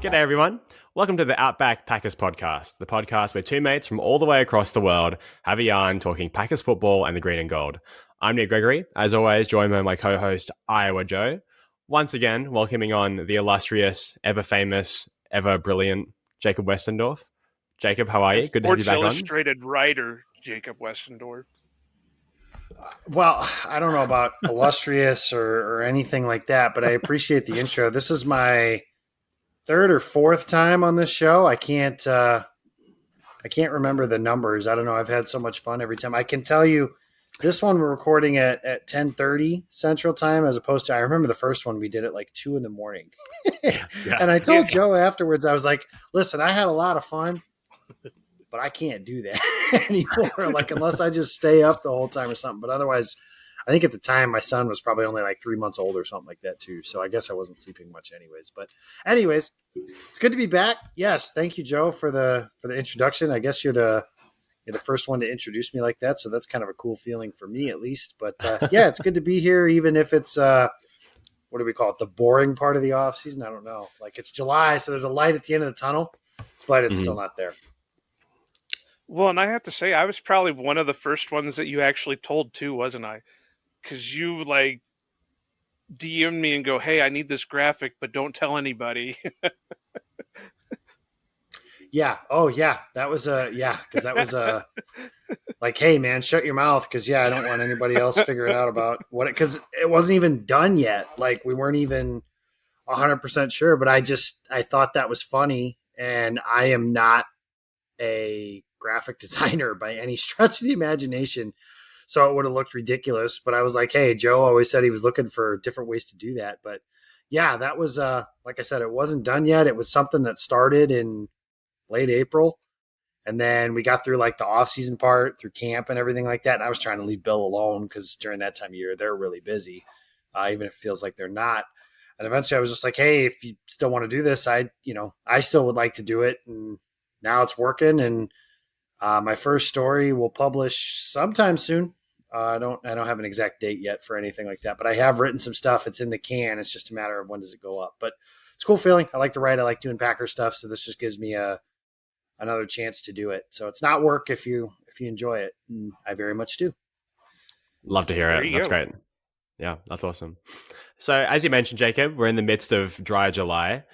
G'day everyone. Welcome to the Outback Packers podcast, the podcast where two mates from all the way across the world have a yarn talking Packers football and the green and gold. I'm Nick Gregory, as always, joined by my co-host Iowa Joe. Once again, welcoming on the illustrious, ever famous, ever brilliant Jacob Westendorf. Jacob, how are you? And Good to have you Sports back on. Illustrated writer Jacob Westendorf. Well, I don't know about illustrious or anything like that, but I appreciate the intro. This is my third or fourth time on this show. I can't remember the numbers. I don't know. I've had so much fun every time. I can tell you this one we're recording at 10:30 Central Time as opposed to, I remember the first one we did at like 2 a.m. Yeah. And I told Joe afterwards, I was like, listen, I had a lot of fun, but I can't do that anymore. Like, unless I just stay up the whole time or something. But otherwise, I think at the time my son was probably only like 3 months old or something like that too. So I guess I wasn't sleeping much anyways. But anyways, it's good to be back. Yes. Thank you, Joe, for the introduction. I guess you're the first one to introduce me like that. So that's kind of a cool feeling for me at least. But yeah, it's good to be here, even if it's what do we call it? The boring part of the off season. I don't know. Like, it's July, so there's a light at the end of the tunnel, but it's still not there. Well, and I have to say, I was probably one of the first ones that you actually told too, wasn't I? Because you like DM'd me and go, "Hey, I need this graphic, but don't tell anybody." Yeah. Oh, yeah. That was because that was like, hey, man, shut your mouth, because I don't want anybody else figuring out about what it, because it wasn't even done yet. Like, we weren't even 100% sure, but I thought that was funny, and I am not a graphic designer by any stretch of the imagination, so it would have looked ridiculous. But I was like, hey, Joe always said he was looking for different ways to do that. But yeah, that was like I said, it wasn't done yet. It was something that started in late April, and then we got through like the off-season part through camp and everything like that. And I was trying to leave Bill alone because during that time of year they're really busy, even if it feels like they're not. And eventually I was just like, hey, if you still want to do this, I still would like to do it. And now it's working, and my first story will publish sometime soon. I don't have an exact date yet for anything like that, but I have written some stuff. It's in the can. It's just a matter of when does it go up. But it's a cool feeling. I like to write. I like doing Packer stuff, so this just gives me another chance to do it. So it's not work if you enjoy it, and I very much do. Love to hear it. That's great. Yeah, that's awesome. So as you mentioned, Jacob, we're in the midst of dry July.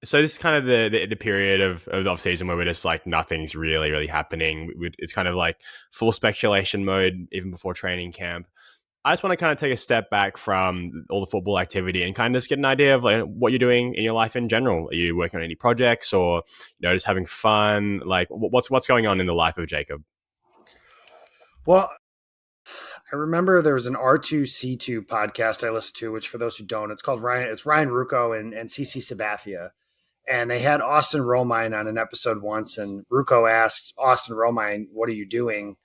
So this is kind of the period of the off season where we're just like, nothing's really happening. It's kind of like full speculation mode even before training camp. I just want to kind of take a step back from all the football activity and kind of just get an idea of like what you're doing in your life in general. Are you working on any projects, or just having fun? Like, what's going on in the life of Jacob? Well, I remember there was an R2C2 podcast I listened to, which for those who don't, it's called Ryan Rucco and CC Sabathia. And they had Austin Romine on an episode once, and Rucco asks Austin Romine, what are you doing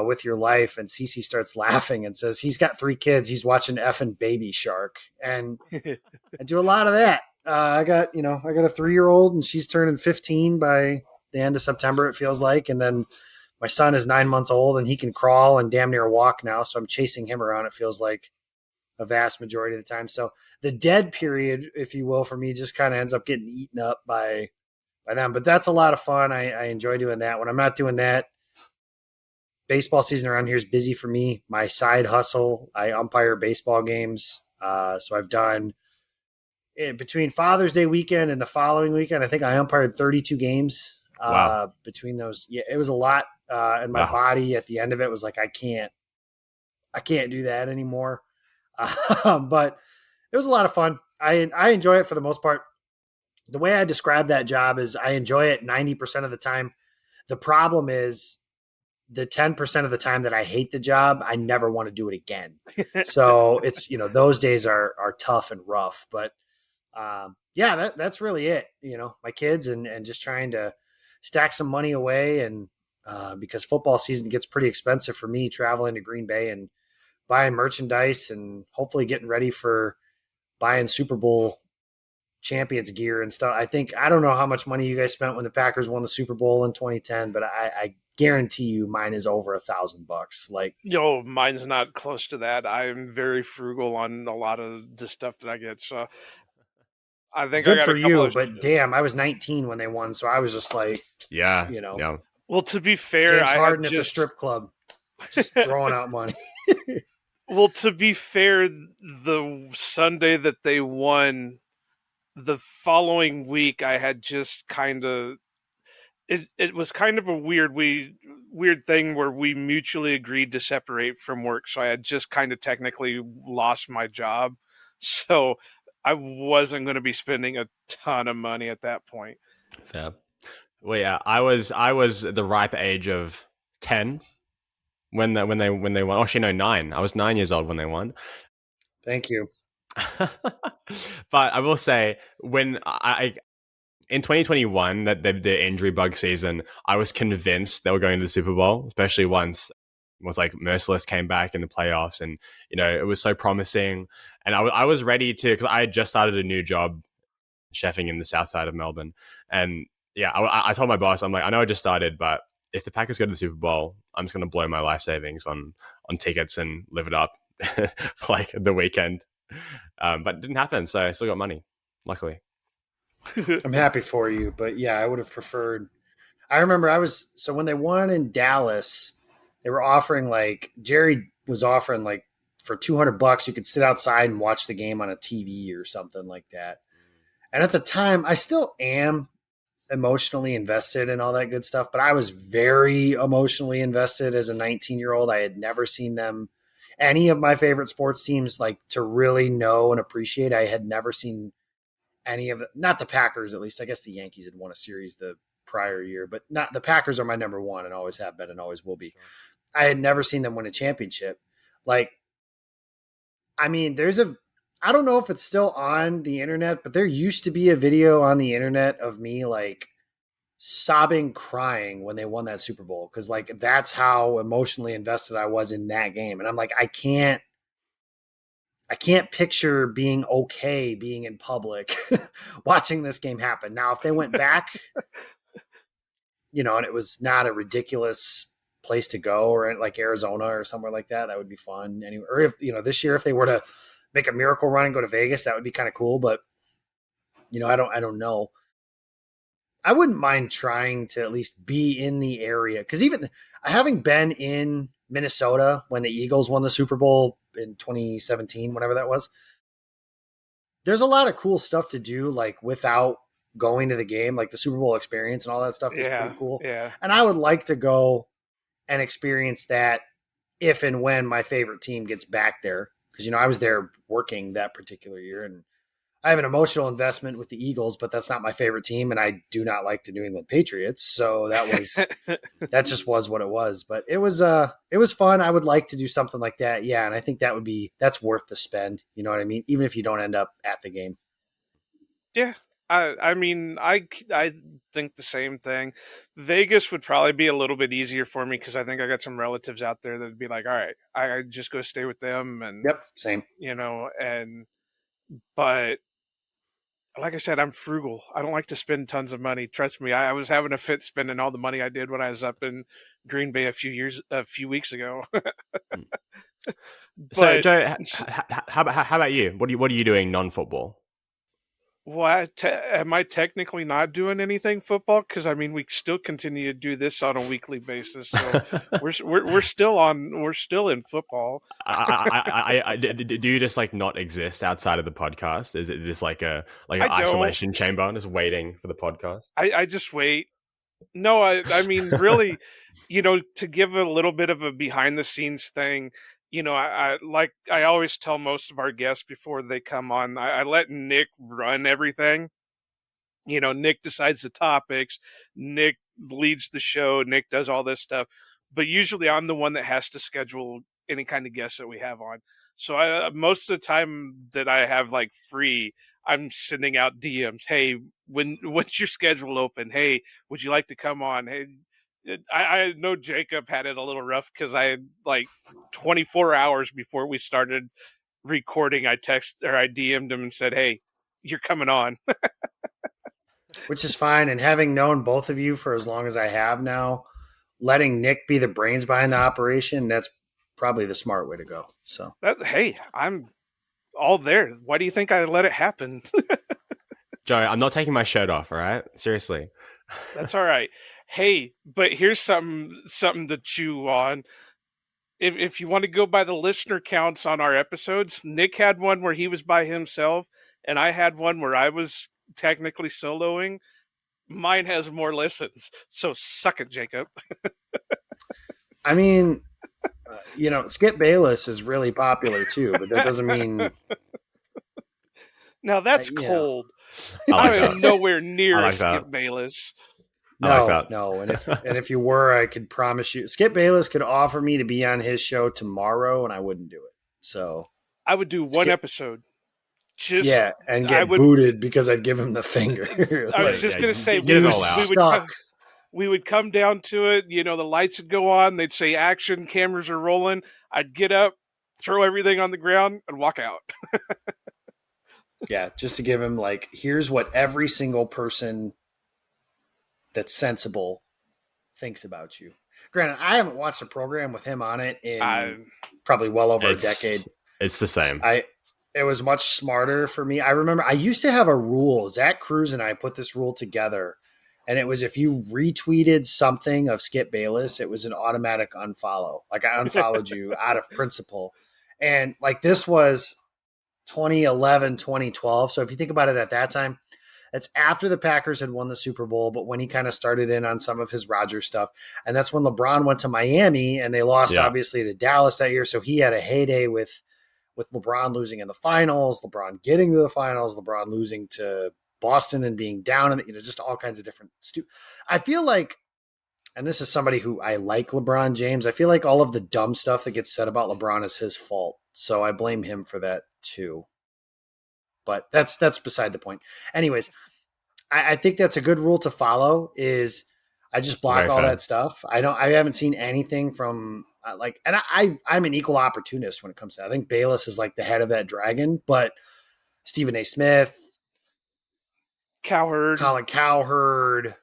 with your life? And CC starts laughing and says, he's got 3 kids. He's watching effing Baby Shark. And I do a lot of that. I got a 3-year-old, and she's turning 15 by the end of September, it feels like. And then my son is 9 months old, and he can crawl and damn near walk now. So I'm chasing him around, it feels like, a vast majority of the time. So the dead period, if you will, for me just kind of ends up getting eaten up by them. But that's a lot of fun. I enjoy doing that. When I'm not doing that, baseball season around here is busy for me. My side hustle, I umpire baseball games. So I've done between Father's Day weekend and the following weekend, I think I umpired 32 games. Wow. Between those. Yeah, it was a lot. And my body at the end of it was like, I can't do that anymore. But it was a lot of fun. I enjoy it for the most part. The way I describe that job is I enjoy it 90% of the time. The problem is the 10% of the time that I hate the job, I never want to do it again. So it's, those days are tough and rough, but yeah, that's really it. My kids and just trying to stack some money away. And because football season gets pretty expensive for me, traveling to Green Bay and buying merchandise and hopefully getting ready for buying Super Bowl champions gear and stuff. I don't know how much money you guys spent when the Packers won the Super Bowl in 2010, but I guarantee you mine is over $1,000. Like, mine's not close to that. I'm very frugal on a lot of the stuff that I get. So I think I Good got for a couple you, of. but damn, I was 19 when they won, so I was just like, Yeah. you know, Yeah. Well, to be fair, James I Harden had at the just. strip club, just throwing out money. Well, to be fair, the Sunday that they won, the following week, I had just kind of. It was kind of a weird thing where we mutually agreed to separate from work. So I had just kind of technically lost my job. So I wasn't going to be spending a ton of money at that point. Fair. Well, yeah, I was the ripe age of 10 when they won. Actually, no, 9. I was 9 years old when they won. Thank you. But I will say, when I in 2021, that the injury bug season, I was convinced they were going to the Super Bowl, especially once was like Merciless came back in the playoffs, and it was so promising, and I was ready to, because I had just started a new job chefing in the south side of Melbourne, and yeah, I told my boss, I'm like, I know I just started, but if the Packers go to the Super Bowl, I'm just going to blow my life savings on tickets and live it up for like the weekend. But it didn't happen, so I still got money, luckily. I'm happy for you, but yeah, I would have preferred. I remember so when they won in Dallas, they were offering like Jerry was offering like for $200 you could sit outside and watch the game on a TV or something like that. And at the time, I still am emotionally invested in all that good stuff, but I was very emotionally invested as a 19-year-old. I had never seen any of my favorite sports teams, like, to really know and appreciate. I had never seen any of it, not the Packers, at least. I guess the Yankees had won a series the prior year, but not the Packers are my number one and always have been and always will be. I had never seen them win a championship. Like, I mean, I don't know if it's still on the internet, but there used to be a video on the internet of me like sobbing, crying when they won that Super Bowl. Cause like, that's how emotionally invested I was in that game. And I'm like, I can't picture being okay being in public watching this game happen. Now, if they went back, and it was not a ridiculous place to go, or like Arizona or somewhere like that, that would be fun. Anyway, or if, this year, if they were to make a miracle run and go to Vegas, that would be kind of cool. But, I don't know. I wouldn't mind trying to at least be in the area. Cause even having been in Minnesota when the Eagles won the Super Bowl in 2017, whenever that was, there's a lot of cool stuff to do, like without going to the game, like the Super Bowl experience and all that stuff is pretty cool. Yeah. And I would like to go and experience that if and when my favorite team gets back there. Cause I was there working that particular year, and I have an emotional investment with the Eagles, but that's not my favorite team. And I do not like the New England Patriots. So that just was what it was, but it was fun. I would like to do something like that. Yeah. And I think that's worth the spend. You know what I mean? Even if you don't end up at the game. Yeah. I mean, I think the same thing. Vegas would probably be a little bit easier for me because I think I got some relatives out there that'd be like, all right, I just go stay with them. And, yep, same. But like I said, I'm frugal. I don't like to spend tons of money. Trust me, I was having a fit spending all the money I did when I was up in Green Bay a few weeks ago. So, Joe, how about you? What are you doing non-football? Well, am I technically not doing anything football? Because I mean, we still continue to do this on a weekly basis, so we're still in football. Do you just like not exist outside of the podcast? Is it just like an isolation chamber, just waiting for the podcast? I just wait. No, I mean, really, to give a little bit of a behind the scenes thing. I always tell most of our guests before they come on, I let Nick run everything. Nick decides the topics, Nick leads the show, Nick does all this stuff, but usually I'm the one that has to schedule any kind of guests that we have on. So most of the time that I have like free, I'm sending out DMs. Hey, when's your schedule open? Hey, would you like to come on? Hey, I know Jacob had it a little rough because I had like 24 hours before we started recording. I DM'd him and said, "Hey, you're coming on." Which is fine. And having known both of you for as long as I have now, letting Nick be the brains behind the operation, that's probably the smart way to go. So, hey, I'm all there. Why do you think I let it happen? Joe, I'm not taking my shirt off. All right, seriously. That's all right. Hey, but here's something to chew on. If you want to go by the listener counts on our episodes, Nick had one where he was by himself, and I had one where I was technically soloing. Mine has more listens, so suck it, Jacob. I mean, Skip Bayless is really popular too, but that doesn't mean. Now that's cold. I am nowhere near like Skip Bayless. No, and if you were, I could promise you, Skip Bayless could offer me to be on his show tomorrow, and I wouldn't do it. So I would do one episode. And get booted because I'd give him the finger. I was just going to say, we would come down to it. The lights would go on. They'd say action, cameras are rolling. I'd get up, throw everything on the ground, and walk out. Yeah, just to give him here's what every single person that's sensible thinks about you. Granted, I haven't watched a program with him on it in probably well over a decade. It's the same. It was much smarter for me. I remember I used to have a rule. Zach Cruz and I put this rule together, and it was if you retweeted something of Skip Bayless, it was an automatic unfollow. I unfollowed you out of principle. And this was 2011, 2012. So if you think about it at that time, it's after the Packers had won the Super Bowl, but when he kind of started in on some of his Rodgers stuff. And that's when LeBron went to Miami and they lost obviously to Dallas that year. So he had a heyday with LeBron losing in the finals, LeBron getting to the finals, LeBron losing to Boston and being down, and just all kinds of different. I feel like, and this is somebody who I like LeBron James. I feel like all of the dumb stuff that gets said about LeBron is his fault, so I blame him for that too. But that's beside the point. Anyways, I think that's a good rule to follow. Is I just block all that stuff. I haven't seen anything from. And I'm an equal opportunist when it comes to that. I think Bayless is the head of that dragon, but Stephen A. Smith, Colin Cowherd,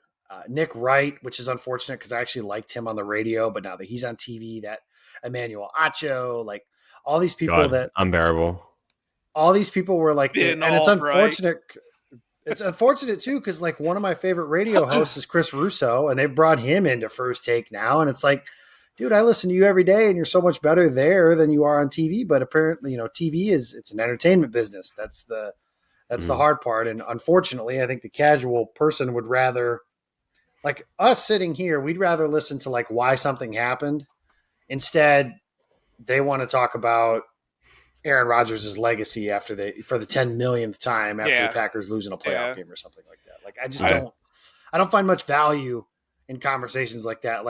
Nick Wright, which is unfortunate because I actually liked him on the radio, but now that he's on TV, that Emmanuel Acho, all these people that unbearable. All these people were and it's unfortunate. Right. It's unfortunate too because one of my favorite radio hosts is Chris Russo, and they've brought him into First Take now, and it's dude, I listen to you every day and you're so much better there than you are on TV. But apparently, TV it's an entertainment business. That's the hard part. And unfortunately, I think the casual person would rather, us sitting here, we'd rather listen to why something happened. Instead, they want to talk about Aaron Rodgers' legacy for the 10 millionth time after the Packers losing a playoff game or something like that. I just I don't find much value in conversations like that.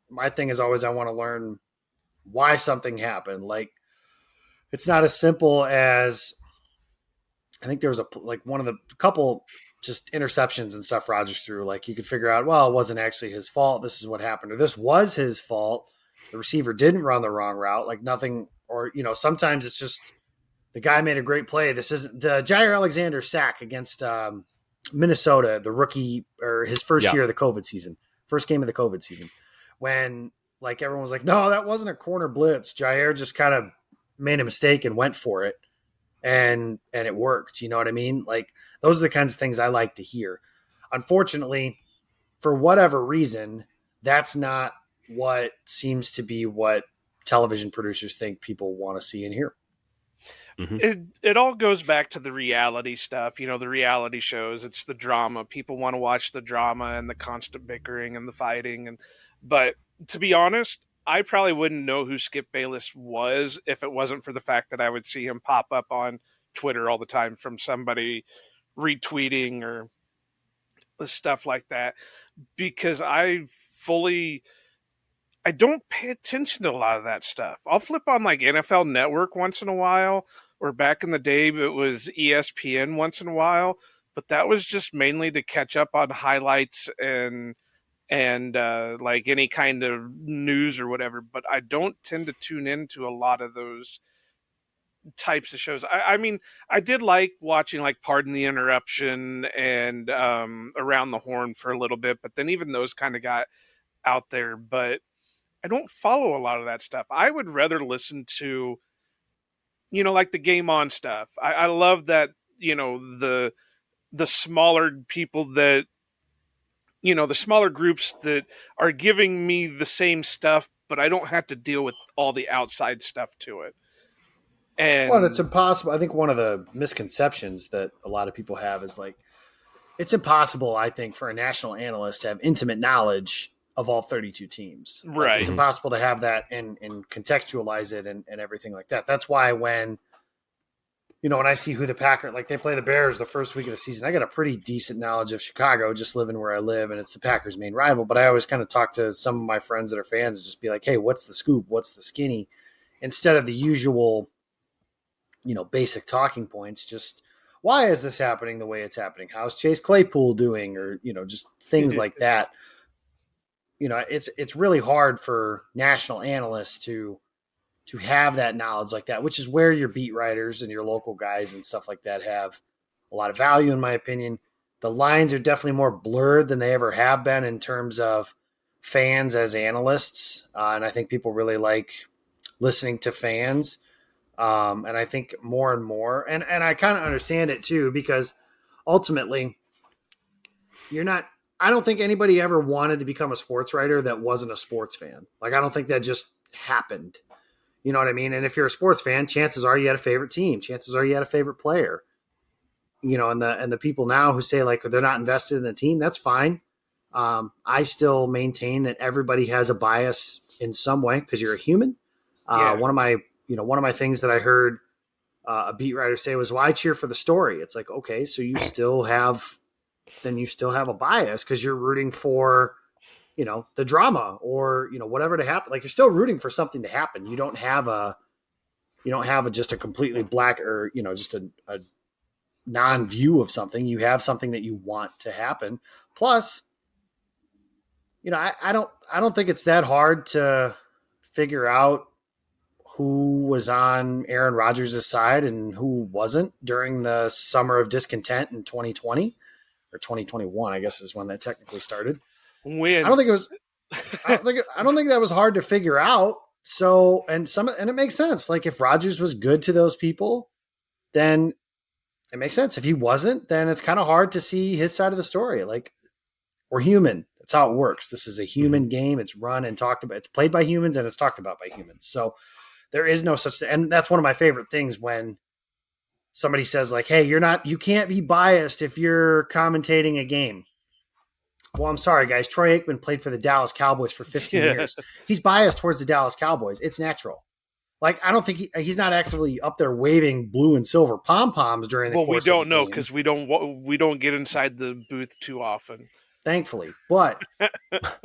My thing is always I want to learn why something happened. It's not as simple as I think there was one of the couple just interceptions and stuff Rodgers threw. You could figure out, well, it wasn't actually his fault. This is what happened, or this was his fault. The receiver didn't run the wrong route. Nothing, or sometimes it's just the guy made a great play. This isn't the Jair Alexander sack against Minnesota, the rookie or his first year of the COVID season, first game of the COVID season. When everyone was no, that wasn't a corner blitz. Jair just kind of made a mistake and went for it, and it worked. You know what I mean? Those are the kinds of things I like to hear. Unfortunately, for whatever reason, that's not what seems to be what television producers think people want to see and hear. Mm-hmm. It all goes back to the reality stuff, the reality shows. It's the drama. People want to watch the drama and the constant bickering and the fighting. But to be honest, I probably wouldn't know who Skip Bayless was if it wasn't for the fact that I would see him pop up on Twitter all the time from somebody retweeting or stuff like that, because I don't pay attention to a lot of that stuff. I'll flip on NFL Network once in a while, or back in the day it was ESPN once in a while, but that was just mainly to catch up on highlights and any kind of news or whatever. But I don't tend to tune into a lot of those types of shows. I mean, I did like watching Pardon the Interruption and Around the Horn for a little bit, but then even those kind of got out there. But I don't follow a lot of that stuff. I would rather listen to, the Game On stuff. I love that, the the smaller people that, the smaller groups that are giving me the same stuff, but I don't have to deal with all the outside stuff to it. And it's impossible. I think one of the misconceptions that a lot of people have is like, it's impossible, I think, for a national analyst to have intimate knowledge of all 32 teams. Right. Like, it's impossible to have that and contextualize it and everything like that. That's why when I see who the Packers, like they play the Bears the first week of the season, I got a pretty decent knowledge of Chicago just living where I live, and it's the Packers' main rival. But I always kind of talk to some of my friends that are fans and just be like, hey, what's the scoop? What's the skinny? Instead of the usual, basic talking points, just why is this happening the way it's happening? How's Chase Claypool doing? Or, just things like that. It's really hard for national analysts to have that knowledge like that, which is where your beat writers and your local guys and stuff like that have a lot of value, in my opinion. The lines are definitely more blurred than they ever have been in terms of fans as analysts. And I think people really like listening to fans. And I think more and more, and I kind of understand it too, because ultimately I don't think anybody ever wanted to become a sports writer that wasn't a sports fan. Like, I don't think that just happened. You know what I mean? And if you're a sports fan, chances are you had a favorite team. Chances are you had a favorite player. And the people now who say like they're not invested in the team, that's fine. I still maintain that everybody has a bias in some way because you're a human. One of my things that I heard a beat writer say was, "Well, I cheer for the story." It's like, okay, so you still have a bias because you're rooting for the drama or, whatever to happen. Like, you're still rooting for something to happen. You don't have just a completely black or, just a non-view of something. You have something that you want to happen. Plus, I don't think it's that hard to figure out who was on Aaron Rodgers' side and who wasn't during the summer of discontent in 2020 or 2021, I guess is when that technically started. When I don't think that was hard to figure out. So, and it makes sense. Like, if Rodgers was good to those people, then it makes sense. If he wasn't, then it's kind of hard to see his side of the story. Like, we're human. That's how it works. This is a human game. It's run and talked about. It's played by humans and it's talked about by humans. So there is no such thing. And that's one of my favorite things when somebody says like, hey, you can't be biased if you're commentating a game. Well, I'm sorry, guys. Troy Aikman played for the Dallas Cowboys for 15 years. He's biased towards the Dallas Cowboys. It's natural. Like, I don't think he's not actively up there waving blue and silver pom-poms during the course of the game. Well, we don't know because we don't get inside the booth too often. Thankfully. But,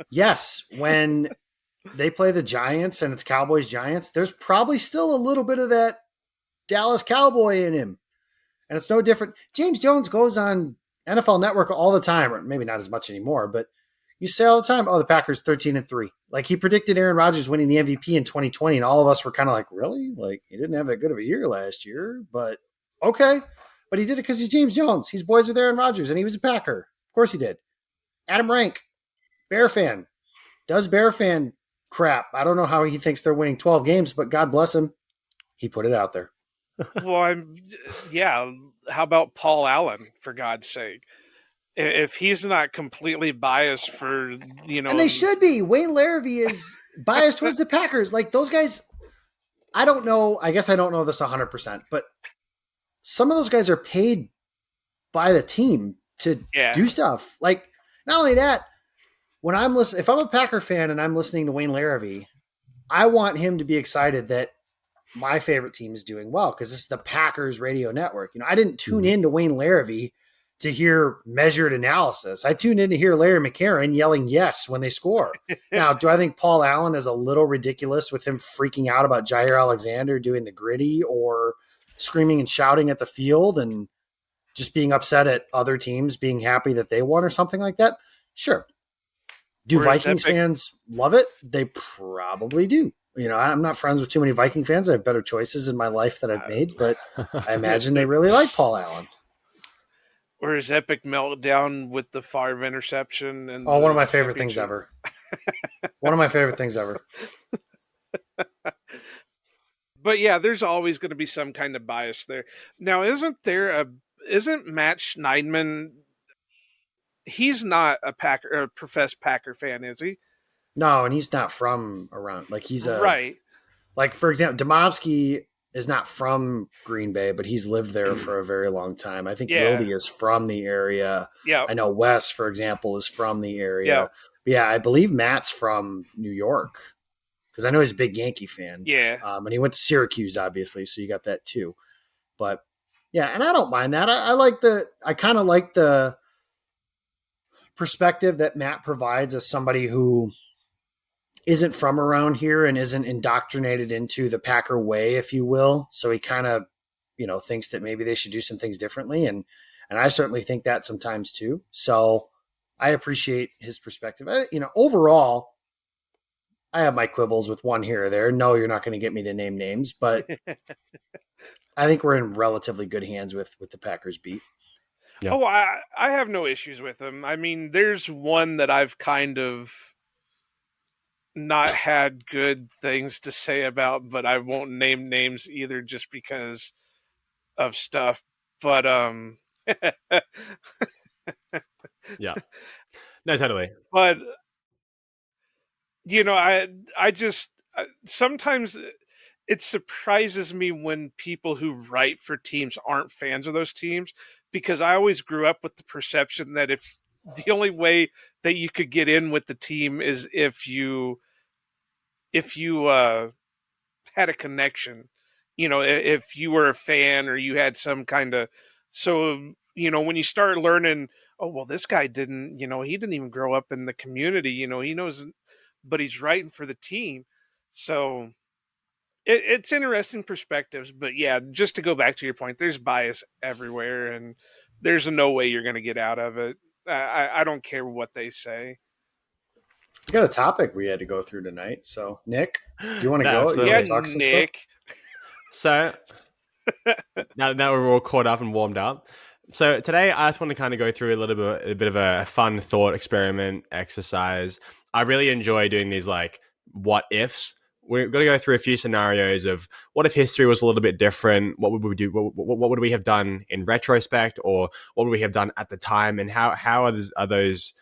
yes, when they play the Giants and it's Cowboys-Giants, there's probably still a little bit of that Dallas Cowboy in him. And it's no different. James Jones goes on NFL Network all the time, or maybe not as much anymore, but you say all the time, oh, the Packers 13-3. Like, he predicted Aaron Rodgers winning the MVP in 2020, and all of us were kind of like, really? Like, he didn't have that good of a year last year, but okay. But he did it because he's James Jones. He's boys with Aaron Rodgers, and he was a Packer. Of course he did. Adam Rank, Bear fan, does Bear fan crap. I don't know how he thinks they're winning 12 games, but God bless him. He put it out there. Well, how about Paul Allen, for God's sake? If he's not completely biased for, And they should be. Wayne Larrivee is biased towards the Packers. Like, those guys, I don't know. I guess I don't know this 100%, but some of those guys are paid by the team to do stuff. Like, not only that, when I'm listening, if I'm a Packer fan and I'm listening to Wayne Larrivee, I want him to be excited that my favorite team is doing well because this is the Packers radio network. I didn't tune in to Wayne Larrivee to hear measured analysis. I tuned in to hear Larry McCarron yelling yes when they score. Now, do I think Paul Allen is a little ridiculous with him freaking out about Jair Alexander doing the gritty or screaming and shouting at the field and just being upset at other teams being happy that they won or something like that? Sure. Do Vikings fans love it? They probably do. I'm not friends with too many Viking fans. I have better choices in my life that I've made, but I imagine they really like Paul Allen. Or his epic meltdown with the Favre interception. And one of my favorite things ever. One of my favorite things ever. But yeah, there's always going to be some kind of bias there. Now, isn't there isn't Matt Schneidman? He's not a professed Packer fan, is he? No, and he's not from around. Like he's right. Like for example, Demovsky is not from Green Bay, but he's lived there for a very long time. I think Wilde is from the area. Yeah. I know Wes, for example, is from the area. Yeah. But yeah, I believe Matt's from New York because I know he's a big Yankee fan. Yeah. And he went to Syracuse, obviously, so you got that too. But yeah, and I don't mind that. I kind of like the perspective that Matt provides as somebody who isn't from around here and isn't indoctrinated into the Packer way, if you will. So he kind of, thinks that maybe they should do some things differently. And I certainly think that sometimes too. So I appreciate his perspective. Overall, I have my quibbles with one here or there. No, you're not going to get me to name names, but I think we're in relatively good hands with the Packers beat. Yeah. Oh, I have no issues with them. I mean, there's one that I've kind of not had good things to say about, but I won't name names either just because of stuff. But yeah. No, totally. But I just sometimes it surprises me when people who write for teams aren't fans of those teams, because I always grew up with the perception that if the only way that you could get in with the team is if you had a connection, if you were a fan or you had some kind of, so, when you start learning, oh, well, this guy didn't, he didn't even grow up in the community, he knows, but he's writing for the team. So it's interesting perspectives, but yeah, just to go back to your point, there's bias everywhere and there's no way you're going to get out of it. I don't care what they say. It's got a topic we had to go through tonight. So, Nick, do you want to go? Yeah, Nick. So, now we're all caught up and warmed up. So today I just want to kind of go through a bit of a fun thought experiment exercise. I really enjoy doing these like what ifs. We're going to go through a few scenarios of what if history was a little bit different? What would we do? What would we have done in retrospect, or what would we have done at the time? And how are those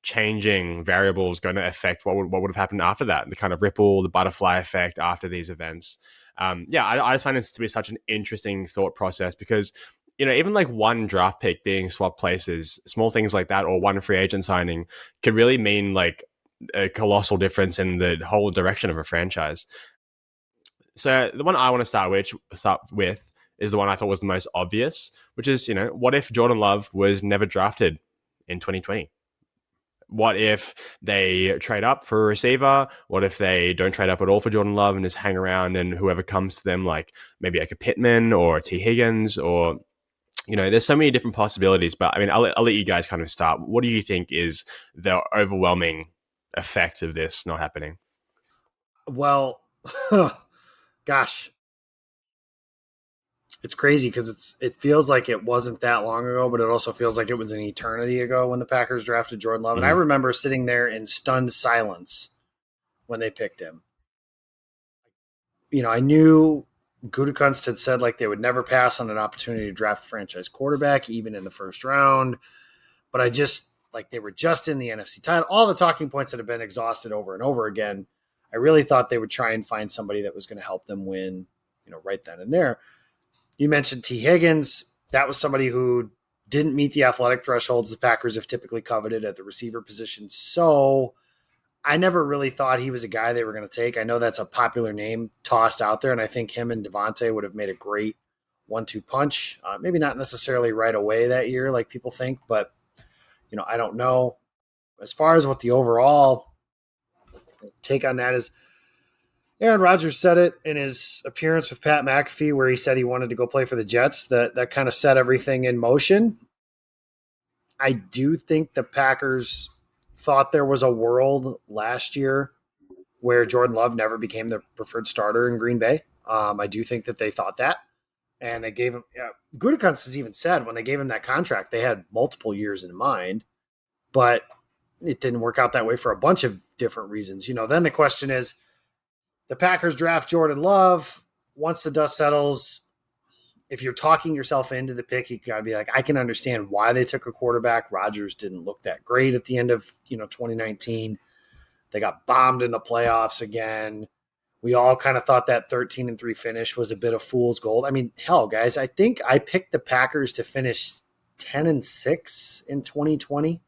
changing variables going to affect what would have happened after that? The kind of ripple, the butterfly effect after these events. I just find this to be such an interesting thought process because, even like one draft pick being swapped places, small things like that, or one free agent signing could really mean like a colossal difference in the whole direction of a franchise. So the one I want to start with is the one I thought was the most obvious, which is, what if Jordan Love was never drafted in 2020? What if they trade up for a receiver? What if they don't trade up at all for Jordan Love and just hang around and whoever comes to them, like maybe like a Pittman or a T. Higgins, or, there's so many different possibilities. But I mean, I'll let you guys kind of start. What do you think is the overwhelming effect of this not happening? Well, gosh, it's crazy because it feels like it wasn't that long ago, but it also feels like it was an eternity ago when the Packers drafted Jordan Love. And I remember sitting there in stunned silence when they picked him. I knew Gutekunst had said like they would never pass on an opportunity to draft a franchise quarterback, even in the first round. But I just, like, they were just in the NFC title. All the talking points that have been exhausted over and over again. I really thought they would try and find somebody that was going to help them win, right then and there. You mentioned T. Higgins. That was somebody who didn't meet the athletic thresholds the Packers have typically coveted at the receiver position. So I never really thought he was a guy they were going to take. I know that's a popular name tossed out there, and I think him and Devontae would have made a great 1-2 punch. Maybe not necessarily right away that year like people think, but, I don't know. As far as what the overall take on that is, Aaron Rodgers said it in his appearance with Pat McAfee where he said he wanted to go play for the Jets. That kind of set everything in motion. I do think the Packers thought there was a world last year where Jordan Love never became the preferred starter in Green Bay. I do think that they thought that. And they gave him Gutekunst has even said when they gave him that contract, they had multiple years in mind. But it didn't work out that way for a bunch of different reasons. Then the question is, the Packers draft Jordan Love. Once the dust settles, if you're talking yourself into the pick, you got to be like, I can understand why they took a quarterback. Rodgers didn't look that great at the end of 2019. They got bombed in the playoffs again. We all kind of thought that 13-3 finish was a bit of fool's gold. I mean, hell, guys, I think I picked the Packers to finish 10-6 in 2020,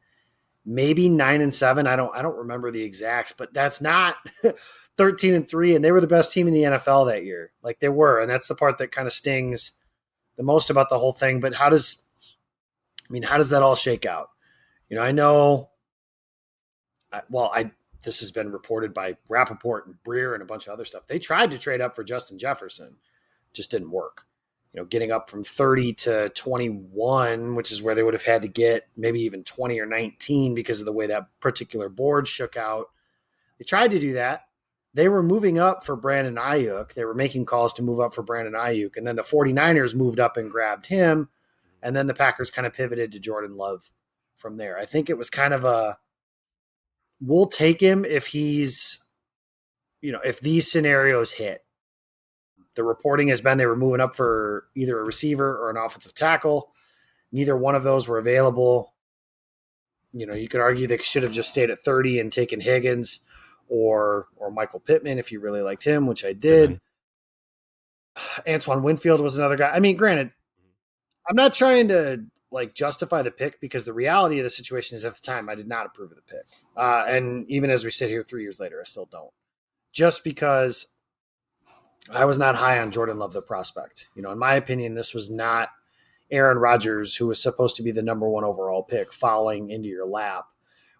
maybe 9-7. I don't remember the exacts, but that's not 13-3, and they were the best team in the NFL that year. Like they were, and that's the part that kind of stings the most about the whole thing. But how does that all shake out? I know. This has been reported by Rappaport and Breer and a bunch of other stuff. They tried to trade up for Justin Jefferson, just didn't work. Getting up from 30 to 21, which is where they would have had to get maybe even 20 or 19 because of the way that particular board shook out. They tried to do that. They were moving up for Brandon Ayuk. They were making calls to move up for Brandon Ayuk. And then the 49ers moved up and grabbed him. And then the Packers kind of pivoted to Jordan Love from there. I think it was kind of we'll take him if he's, if these scenarios hit. The reporting has been they were moving up for either a receiver or an offensive tackle. Neither one of those were available. You could argue they should have just stayed at 30 and taken Higgins or Michael Pittman if you really liked him, which I did. Antoine Winfield was another guy. I mean, granted, I'm not trying to justify the pick because the reality of the situation is at the time I did not approve of the pick. And even as we sit here 3 years later, I still don't. Just because I was not high on Jordan Love, the prospect. In my opinion, this was not Aaron Rodgers, who was supposed to be the number 1 overall pick, falling into your lap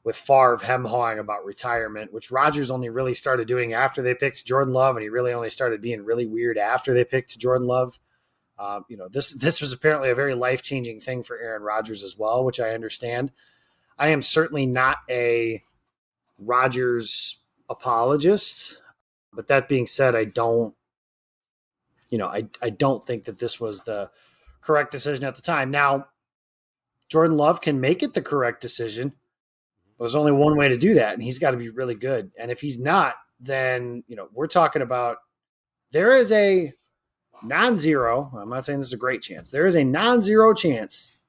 with Favre hem-hawing about retirement, which Rodgers only really started doing after they picked Jordan Love, and he really only started being really weird after they picked Jordan Love. This was apparently a very life-changing thing for Aaron Rodgers as well, which I understand. I am certainly not a Rodgers apologist, but that being said, I don't think that this was the correct decision at the time. Now, Jordan Love can make it the correct decision. There's only one way to do that, and he's got to be really good. And if he's not, then, we're talking about there is a non-zero, I'm not saying this is a great chance, there is a non-zero chance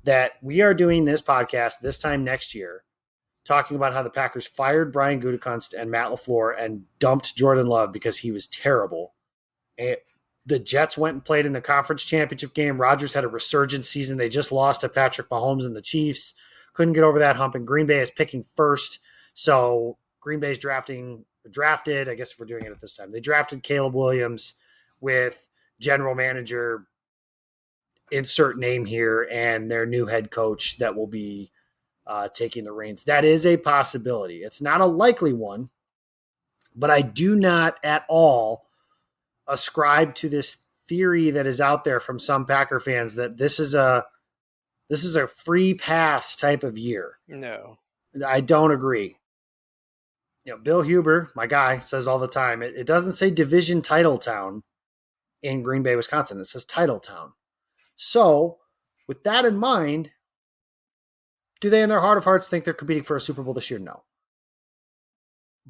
that we are doing this podcast this time next year talking about how the Packers fired Brian Gutekunst and Matt LaFleur and dumped Jordan Love because he was terrible. The Jets went and played in the conference championship game. Rodgers had a resurgent season. They just lost to Patrick Mahomes and the Chiefs. Couldn't get over that hump, and Green Bay is picking first. So Green Bay's drafted, I guess if we're doing it at this time, they drafted Caleb Williams with general manager, insert name here, and their new head coach that will be taking the reins. That is a possibility. It's not a likely one, but I do not at all ascribe to this theory that is out there from some Packer fans that this is a free pass type of year. No, I don't agree. Bill Huber, my guy, says all the time, it doesn't say division title town in Green Bay, Wisconsin. It says title town. So with that in mind, do they in their heart of hearts think they're competing for a Super Bowl this year? No.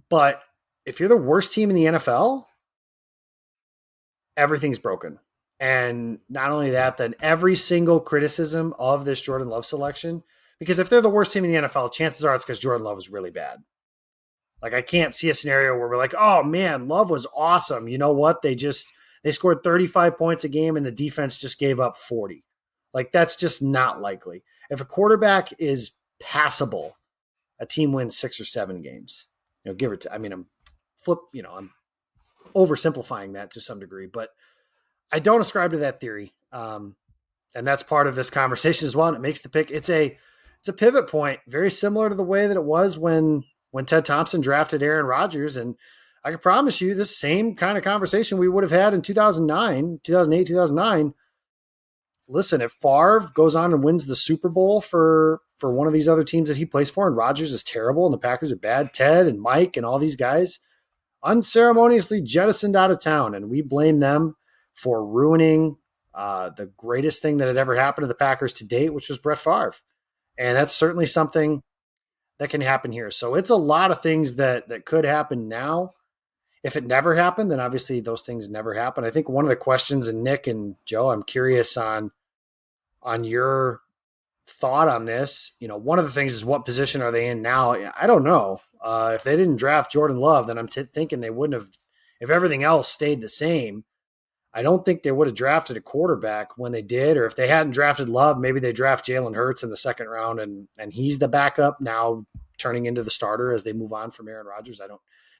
But if you're the worst team in the NFL, everything's broken. And not only that, then every single criticism of this Jordan Love selection, because if they're the worst team in the NFL, chances are it's because Jordan Love is really bad. I can't see a scenario where we're like, oh man, Love was awesome. You know what? They scored 35 points a game and the defense just gave up 40. That's just not likely. If a quarterback is passable, a team wins 6 or 7 games. Give or take. I'm oversimplifying that to some degree, but I don't ascribe to that theory. And that's part of this conversation as well. And it makes the pick. It's a pivot point, very similar to the way that it was when Ted Thompson drafted Aaron Rodgers. And I can promise you this same kind of conversation we would have had in 2008, 2009. Listen, if Favre goes on and wins the Super Bowl for one of these other teams that he plays for, and Rodgers is terrible and the Packers are bad, Ted and Mike and all these guys unceremoniously jettisoned out of town, and we blame them for ruining the greatest thing that had ever happened to the Packers to date, which was Brett Favre. And that's certainly something that can happen here. So it's a lot of things that could happen now. if it never happened, then obviously those things never happen. I think one of the questions, and Nick and Joe, I'm curious on your thought on this. One of the things is, what position are they in now? I don't know. If they didn't draft Jordan Love, then I'm thinking they wouldn't have. If everything else stayed the same, I don't think they would have drafted a quarterback when they did. Or if they hadn't drafted Love, maybe they draft Jalen Hurts in the second round, and he's the backup now, turning into the starter as they move on from Aaron Rodgers.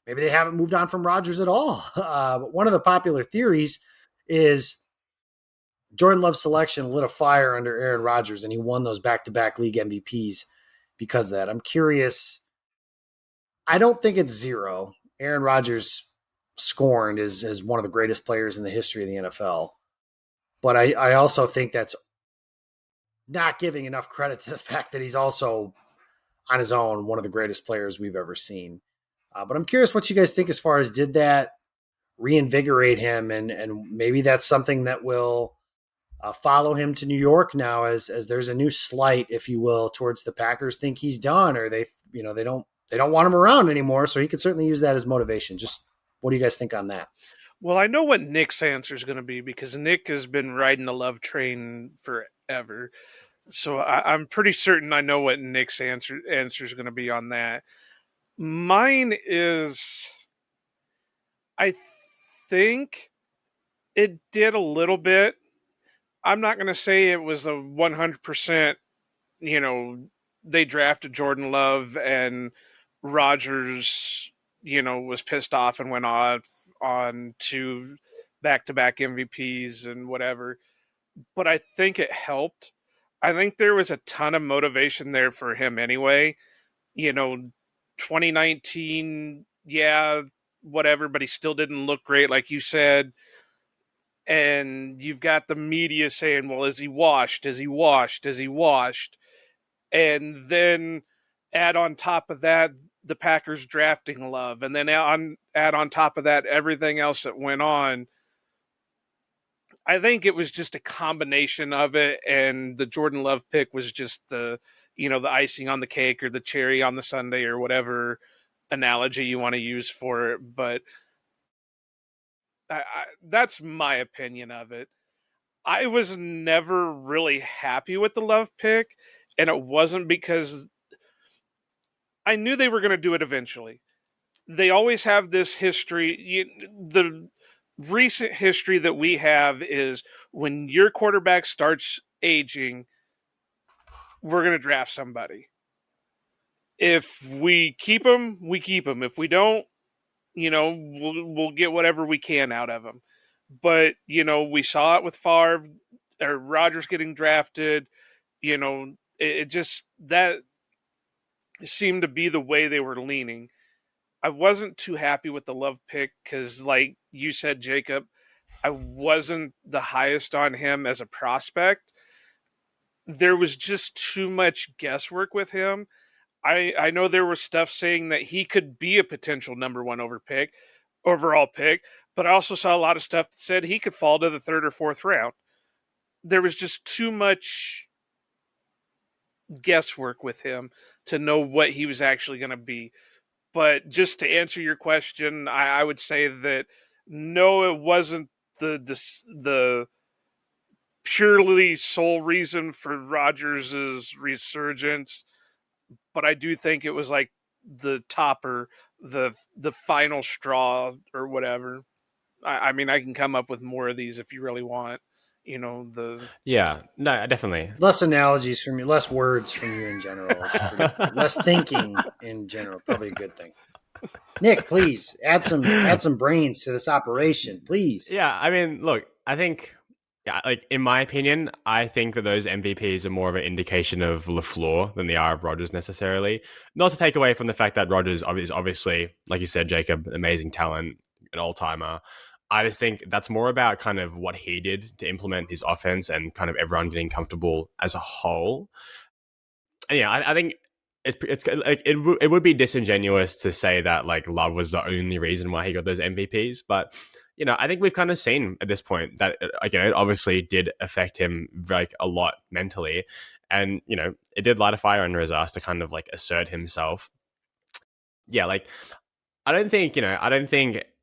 Maybe they haven't moved on from Rodgers at all. But one of the popular theories is Jordan Love's selection lit a fire under Aaron Rodgers, and he won those back-to-back league MVPs because of that. I'm curious. I don't think it's zero. Aaron Rodgers scorned as one of the greatest players in the history of the NFL. But I also think that's not giving enough credit to the fact that he's also, on his own, one of the greatest players we've ever seen. But I'm curious what you guys think as far as, did that reinvigorate him, and maybe that's something that will follow him to New York now, as there's a new slight, if you will, towards the Packers. Think he's done, or they don't want him around anymore. So he could certainly use that as motivation. Just what do you guys think on that? Well, I know what Nick's answer is going to be, because Nick has been riding the Love train forever. So I'm pretty certain I know what Nick's answer is going to be on that. Mine is, I think it did a little bit. I'm not going to say it was a 100%, they drafted Jordan Love and Rodgers, was pissed off and went on to back-to-back MVPs and whatever. But I think it helped. I think there was a ton of motivation there for him anyway. 2019, yeah, whatever, but he still didn't look great, like you said. And you've got the media saying, well, is he washed? Is he washed? Is he washed? And then add on top of that the Packers drafting Love, and then add on top of that everything else that went on. I think it was just a combination of it, and the Jordan Love pick was just the icing on the cake, or the cherry on the sundae, or whatever analogy you want to use for it. But that's my opinion of it. I was never really happy with the Love pick, and it wasn't because I knew they were going to do it eventually. They always have this history. The recent history that we have is, when your quarterback starts aging, we're going to draft somebody. If we keep him, we keep him. If we don't, we'll get whatever we can out of him. But, we saw it with Favre or Rodgers getting drafted. It just, that seemed to be the way they were leaning. I wasn't too happy with the Love pick because, like you said, Jacob, I wasn't the highest on him as a prospect. There was just too much guesswork with him. I know there was stuff saying that he could be a potential number one overall pick, but I also saw a lot of stuff that said he could fall to the third or fourth round. There was just too much guesswork with him to know what he was actually going to be. But just to answer your question, I would say that no, it wasn't the purely sole reason for Rodgers' resurgence. But I do think it was like the topper, the final straw or whatever. I mean, I can come up with more of these if you really want. Yeah, no, definitely. Less analogies from you, less words from you in general. Less thinking in general, probably a good thing. Nick, please add some brains to this operation, please. Yeah, I mean, look, I think, like, in my opinion, I think that those MVPs are more of an indication of LaFleur than they are of Rodgers necessarily. Not to take away from the fact that Rodgers is obviously, like you said, Jacob, amazing talent, an all-timer. I just think that's more about kind of what he did to implement his offense and kind of everyone getting comfortable as a whole. And yeah, I think it's like it would be disingenuous to say that like Love was the only reason why he got those MVPs, but I think we've kind of seen at this point that it obviously did affect him like a lot mentally, and it did light a fire under his ass to kind of like assert himself. Yeah, like I don't think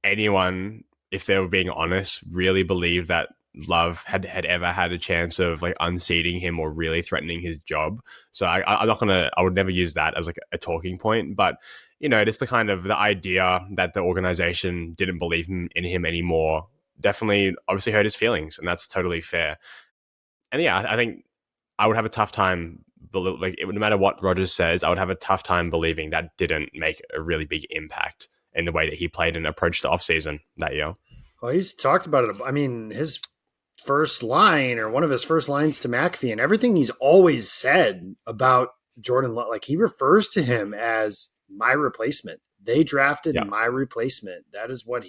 anyone, if they were being honest, really believed that Love had ever had a chance of like unseating him or really threatening his job. So I'm not gonna. I would never use that as like a talking point. But just the kind of the idea that the organization didn't believe in him anymore definitely, obviously hurt his feelings, and that's totally fair. And yeah, I think I would have a tough time. Like no matter what Rodgers says, I would have a tough time believing that didn't make a really big impact in the way that he played and approached the offseason that year. Well, he's talked about it. I mean, his first line or one of his first lines to McAfee and everything he's always said about Jordan Love, like he refers to him as my replacement. They drafted my replacement. That is what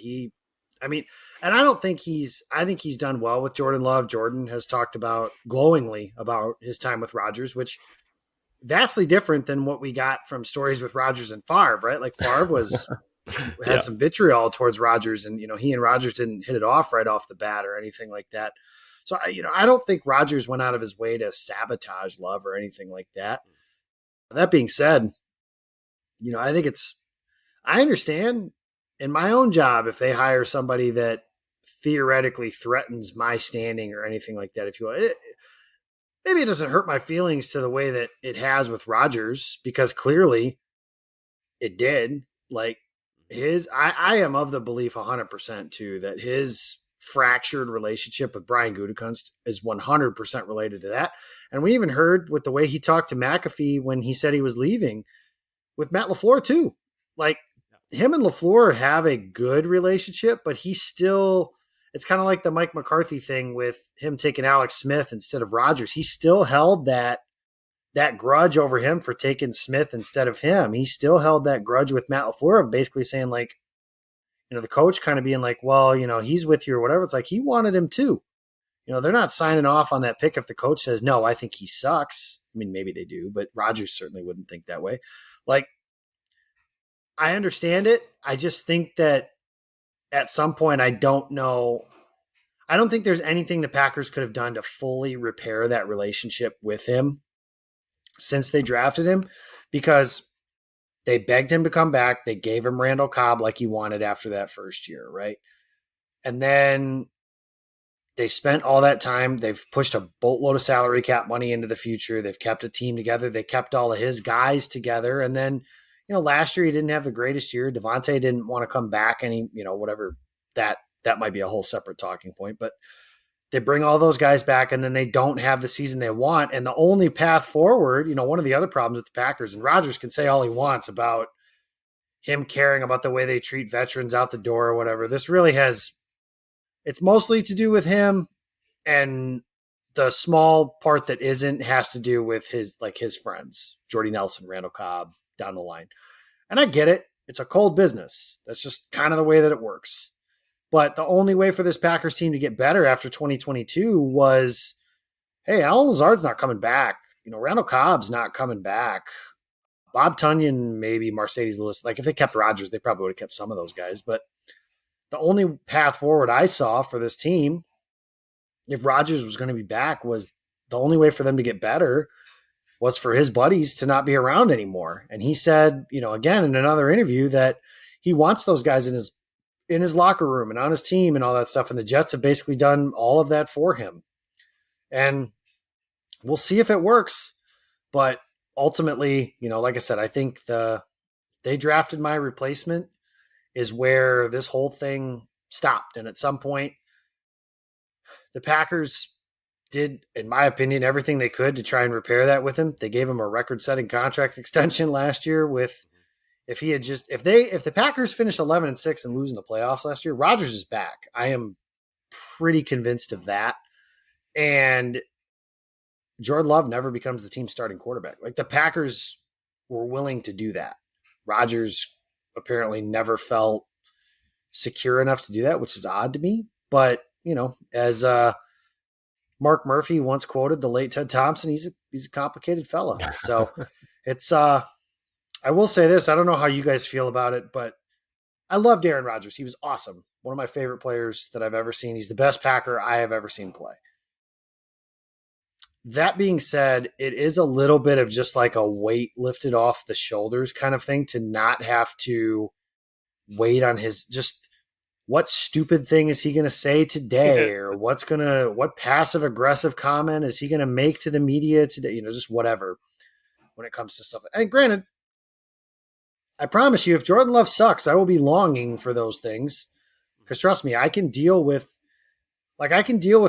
I mean, and I think he's done well with Jordan Love. Jordan has talked glowingly about his time with Rodgers, which vastly different than what we got from stories with Rodgers and Favre, right? Like Favre had some vitriol towards Rodgers, and he and Rodgers didn't hit it off right off the bat or anything like that. So I don't think Rodgers went out of his way to sabotage Love or anything like that. That being said, I understand in my own job if they hire somebody that theoretically threatens my standing or anything like that. If you will, maybe it doesn't hurt my feelings to the way that it has with Rodgers, because clearly it did. Like I am of the belief 100% too that his fractured relationship with Brian Gutekunst is 100% related to that. And we even heard with the way he talked to McAfee when he said he was leaving with Matt LaFleur too. Like him and LaFleur have a good relationship, but it's kind of like the Mike McCarthy thing with him taking Alex Smith instead of Rodgers. He still held that grudge over him for taking Smith instead of him. He still held that grudge with Matt LaFleur of basically saying like, the coach kind of being like, well, he's with you or whatever. It's like, he wanted him too. They're not signing off on that pick if the coach says, no, I think he sucks. I mean, maybe they do, but Rodgers certainly wouldn't think that way. Like, I understand it. I just think that at some point, I don't think there's anything the Packers could have done to fully repair that relationship with him since they drafted him, because they begged him to come back. They gave him Randall Cobb like he wanted after that first year, right? And then they spent all that time. They've pushed a boatload of salary cap money into the future. They've kept a team together. They kept all of his guys together. And then, last year he didn't have the greatest year. Devontae didn't want to come back, and whatever, that might be a whole separate talking point. But they bring all those guys back, and then they don't have the season they want. And the only path forward, one of the other problems with the Packers, and Rodgers can say all he wants about him caring about the way they treat veterans out the door or whatever. This really it's mostly to do with him, and the small part that isn't has to do with his friends, Jordy Nelson, Randall Cobb, down the line. And I get it. It's a cold business. That's just kind of the way that it works. But the only way for this Packers team to get better after 2022 was, hey, Alan Lazard's not coming back. Randall Cobb's not coming back. Bob Tunyon, maybe Mercedes Lewis. Like if they kept Rodgers, they probably would have kept some of those guys. But the only path forward I saw for this team, if Rodgers was going to be back, was the only way for them to get better was for his buddies to not be around anymore. And he said, again, in another interview, that he wants those guys in his locker room and on his team and all that stuff. And the Jets have basically done all of that for him. And we'll see if it works. But ultimately, like I said, I think they drafted my replacement is where this whole thing stopped. And at some point, the Packers did, in my opinion, everything they could to try and repair that with him. They gave him a record-setting contract extension last year with, if the Packers finish 11-6 and lose in the playoffs last year, Rodgers is back. I am pretty convinced of that. And Jordan Love never becomes the team's starting quarterback. Like the Packers were willing to do that. Rodgers apparently never felt secure enough to do that, which is odd to me. But, as Mark Murphy once quoted the late Ted Thompson, he's a complicated fella. So it's I will say this. I don't know how you guys feel about it, but I loved Aaron Rodgers. He was awesome. One of my favorite players that I've ever seen. He's the best Packer I have ever seen play. That being said, it is a little bit of just like a weight lifted off the shoulders kind of thing to not have to wait on his what stupid thing is he going to say today, or what passive aggressive comment is he going to make to the media today? Just whatever when it comes to stuff. And granted, I promise you, if Jordan Love sucks, I will be longing for those things. Because trust me, I can deal with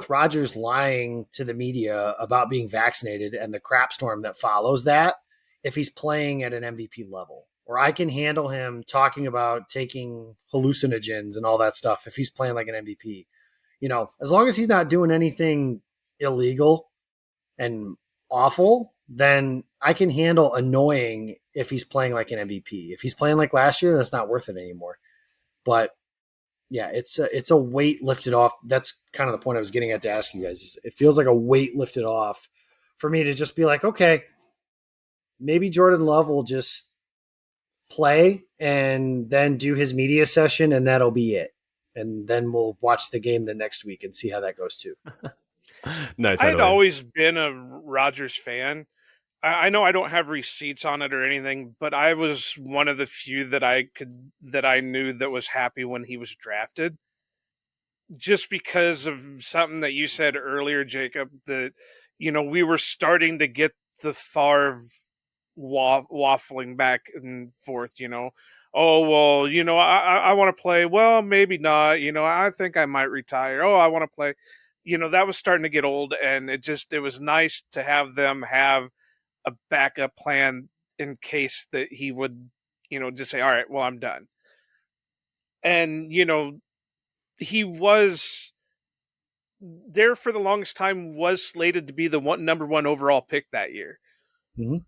Rodgers lying to the media about being vaccinated and the crap storm that follows that if he's playing at an MVP level. Or I can handle him talking about taking hallucinogens and all that stuff if he's playing like an MVP. As long as he's not doing anything illegal and awful, then I can handle annoying if he's playing like an MVP. If he's playing like last year, then it's not worth it anymore. But yeah, it's a weight lifted off. That's kind of the point I was getting at to ask you guys. It feels like a weight lifted off for me to just be like, okay, maybe Jordan Love will just play and then do his media session and that'll be it. And then we'll watch the game the next week and see how that goes too. No, totally. I'd always been a Rodgers fan. I know I don't have receipts on it or anything, but I was one of the few that I knew that was happy when he was drafted. Just because of something that you said earlier, Jacob, that, we were starting to get the Favre waffling back and forth, Oh, well, I want to play. Well, maybe not. I think I might retire. Oh, I want to play. That was starting to get old, and it was nice to have them have a backup plan in case that he would, just say, all right, well, I'm done. And, he was there for the longest time, was slated to be the number one overall pick that year. Mm-hmm.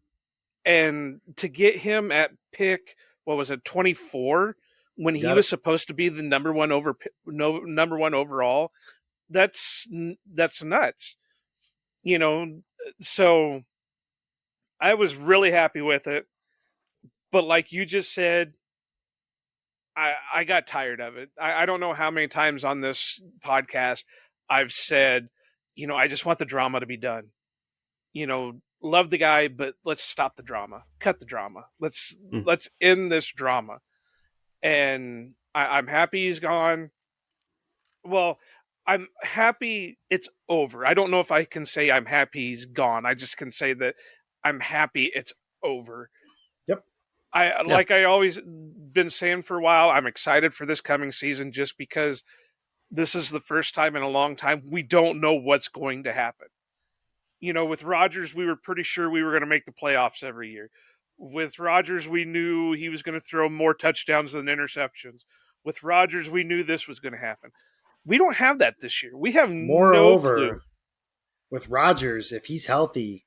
And to get him at pick, 24, when he was supposed to be the number one overall, that's nuts. So I was really happy with it. But like you just said, I got tired of it. I don't know how many times on this podcast I've said, I just want the drama to be done. Love the guy, but let's stop the drama. Cut the drama. Let's end this drama. And I'm happy he's gone. Well, I'm happy it's over. I don't know if I can say I'm happy he's gone. I just can say that I'm happy it's over. Yep. Like I always been saying for a while, I'm excited for this coming season just because this is the first time in a long time we don't know what's going to happen. With Rodgers, we were pretty sure we were going to make the playoffs every year. With Rodgers, we knew he was going to throw more touchdowns than interceptions. With Rodgers, we knew this was going to happen. We don't have that this year. We have no clue. With Rodgers, if he's healthy,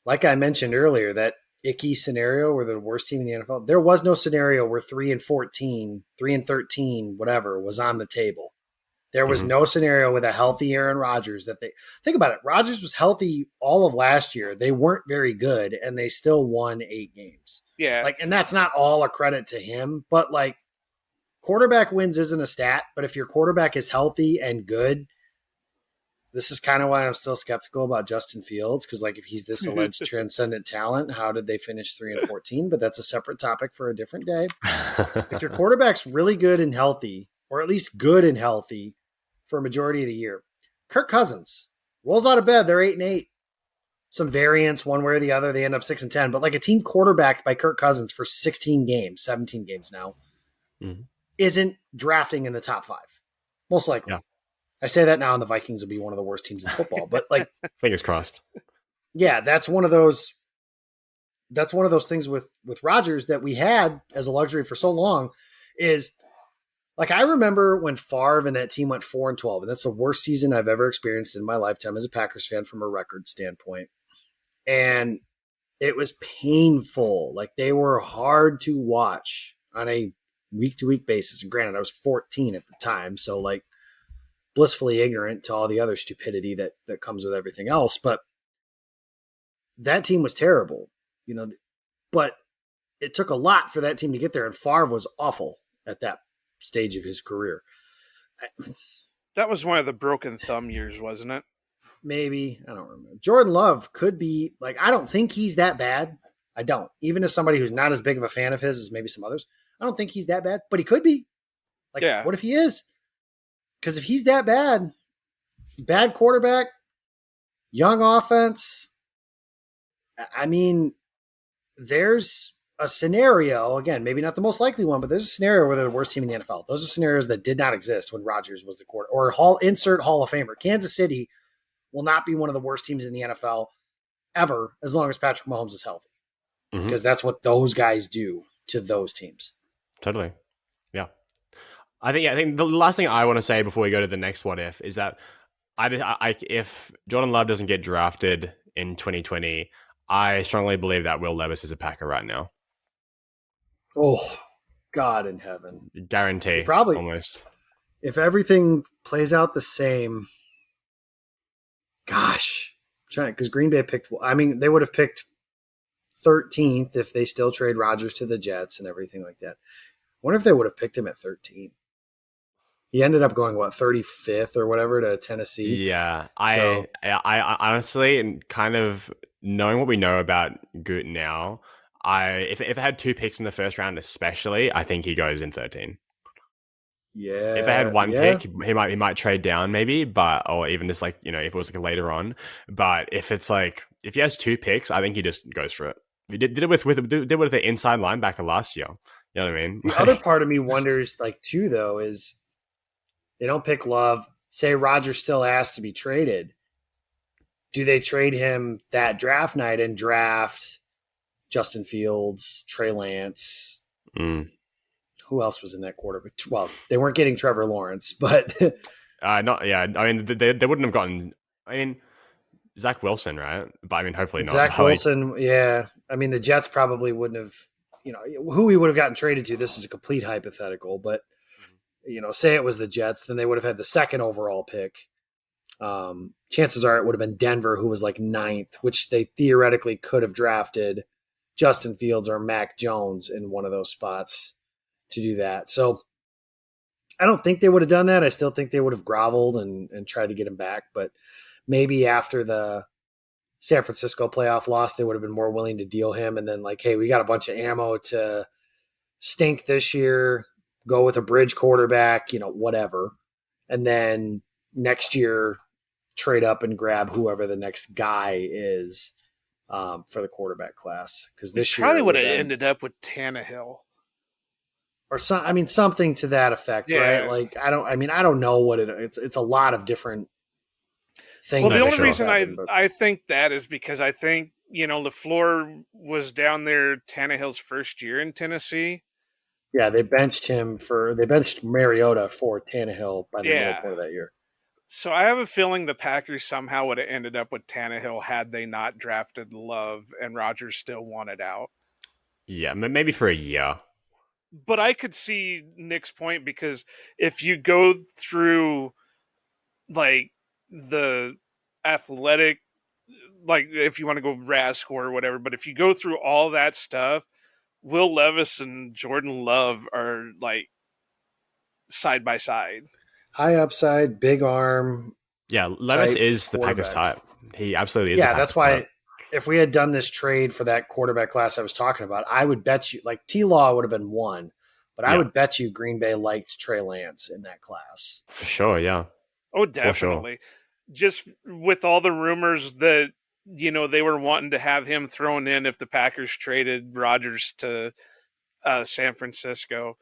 like I mentioned earlier, that icky scenario where the worst team in the NFL, there was no scenario where 3-14, 3-13, whatever, was on the table. There was no scenario with a healthy Aaron Rodgers think about it. Rodgers was healthy all of last year. They weren't very good and they still won 8 games. Yeah. And that's not all a credit to him, but quarterback wins isn't a stat, but if your quarterback is healthy and good, this is kind of why I'm still skeptical about Justin Fields. Cause if he's this alleged transcendent talent, how did they finish 3-14? But that's a separate topic for a different day. If your quarterback's really good and healthy, or at least good and healthy, for a majority of the year. Kirk Cousins rolls out of bed. They're 8-8. Some variance one way or the other. They end up 6-10. But a team quarterbacked by Kirk Cousins for 16 games, 17 games now, isn't drafting in the top 5. Most likely. Yeah. I say that now, and the Vikings will be one of the worst teams in football. But fingers crossed. Yeah, that's one of those things with Rodgers that we had as a luxury for so long is. I remember when Favre and that team went 4-12, and that's the worst season I've ever experienced in my lifetime as a Packers fan from a record standpoint. And it was painful. They were hard to watch on a week-to-week basis. And granted, I was 14 at the time, so blissfully ignorant to all the other stupidity that comes with everything else. But that team was terrible, but it took a lot for that team to get there, and Favre was awful at that stage of his career. That was one of the broken thumb years, wasn't it? Maybe. I don't remember. Jordan Love could be I don't think he's that bad. I don't. Even as somebody who's not as big of a fan of his as maybe some others, I don't think he's that bad, but he could be. Like, what if he is? Because if he's that bad quarterback, young offense, I mean, there's a scenario, again, maybe not the most likely one, but there's a scenario where they're the worst team in the NFL. Those are scenarios that did not exist when Rodgers was the quarter, or insert Hall of Famer. Kansas City will not be one of the worst teams in the NFL ever as long as Patrick Mahomes is healthy. Because that's what those guys do to those teams. Totally. Yeah. I think the last thing I want to say before we go to the next what if is that if Jordan Love doesn't get drafted in 2020, I strongly believe that Will Levis is a Packer right now. Oh, God in heaven. Guarantee. Probably. Almost. If everything plays out the same, gosh. Because Green Bay they would have picked 13th if they still trade Rodgers to the Jets and everything like that. I wonder if they would have picked him at 13. He ended up going, 35th or whatever to Tennessee? Yeah. I honestly, and kind of knowing what we know about Goot now, if I had 2 picks in the first round especially, I think he goes in 13. Yeah. If I had 1 pick, he might trade down maybe, or even just if it was later on. But if he has 2 picks, I think he just goes for it. He did it with the inside linebacker last year. You know what I mean? The other part of me wonders, too, though, is they don't pick Love. Say Rodgers still asked to be traded. Do they trade him that draft night and draft Justin Fields, Trey Lance? Who else was in that quarter? Well, they weren't getting Trevor Lawrence, but not yeah. I mean, they wouldn't have gotten. I mean, Zach Wilson, right? But I mean, hopefully not. Zach Wilson, yeah. I mean, the Jets probably wouldn't have. Who he would have gotten traded to. This is a complete hypothetical, but say it was the Jets, then they would have had the 2nd overall pick. Chances are it would have been Denver, who was 9th, which they theoretically could have drafted Justin Fields or Mac Jones in one of those spots to do that. So I don't think they would have done that. I still think they would have groveled and tried to get him back, but maybe after the San Francisco playoff loss, they would have been more willing to deal him. And then hey, we got a bunch of ammo to stink this year, go with a bridge quarterback, whatever. And then next year, trade up and grab whoever the next guy is for the quarterback class. Because this year probably would have ended up with Tannehill. Or something to that effect, right? I don't know what it's a lot of different things. Well, the only reason I think that is because I think, LaFleur was down there Tannehill's first year in Tennessee. Yeah, they benched Mariota for Tannehill by the middle part of that year. So I have a feeling the Packers somehow would have ended up with Tannehill had they not drafted Love and Rodgers still wanted out. Yeah, maybe for a year. But I could see Nick's point, because if you go through the athletic, if you want to go RASC or whatever, but if you go through all that stuff, Will Levis and Jordan Love are side by side. High upside, big arm. Yeah, Levis is the Packers type. He absolutely is. Yeah, that's why if we had done this trade for that quarterback class I was talking about, I would bet you T-Law would have been 1, but I would bet you Green Bay liked Trey Lance in that class. For sure, yeah. Oh, definitely. Just with all the rumors that, they were wanting to have him thrown in if the Packers traded Rodgers to San Francisco,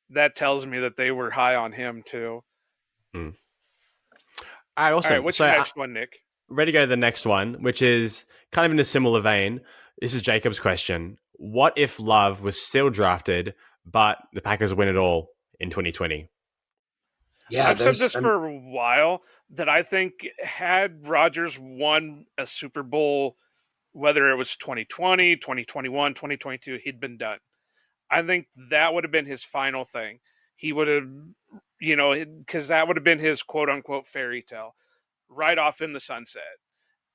that tells me that they were high on him too. All right, awesome. All right, what's your next one, Nick? Ready to go to the next one, which is kind of in a similar vein. This is Jacob's question. What if Love was still drafted, but the Packers win it all in 2020? Yeah, I've said this for a while, that I think had Rodgers won a Super Bowl, whether it was 2020, 2021, 2022, he'd been done. I think that would have been his final thing. He would have, because that would have been his quote-unquote fairy tale, right off in the sunset.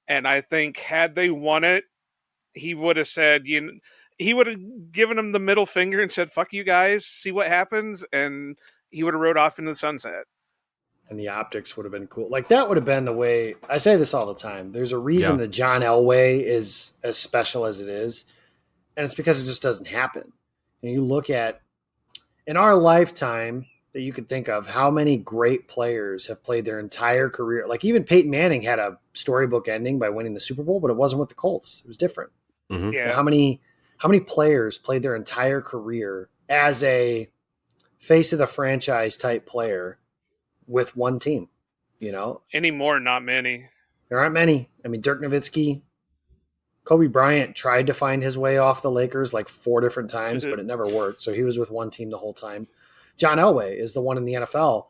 And I think had they won it, he would have said, he would have given them the middle finger and said, fuck you guys, see what happens, and he would have rode off into the sunset. And the optics would have been cool. That would have been the way. I say this all the time. There's a reason the John Elway is as special as it is, and it's because it just doesn't happen. And you look at, in our lifetime, that you could think of, how many great players have played their entire career. Like even Peyton Manning had a storybook ending by winning the Super Bowl, but it wasn't with the Colts. It was different. Mm-hmm. Yeah. How many players played their entire career as a face of the franchise type player with one team? You know, Anymore, not many. there aren't many. I mean, Dirk Nowitzki, Kobe Bryant tried to find his way off the Lakers like 4 different times, but it never worked. So he was with one team the whole time. John Elway is the one in the NFL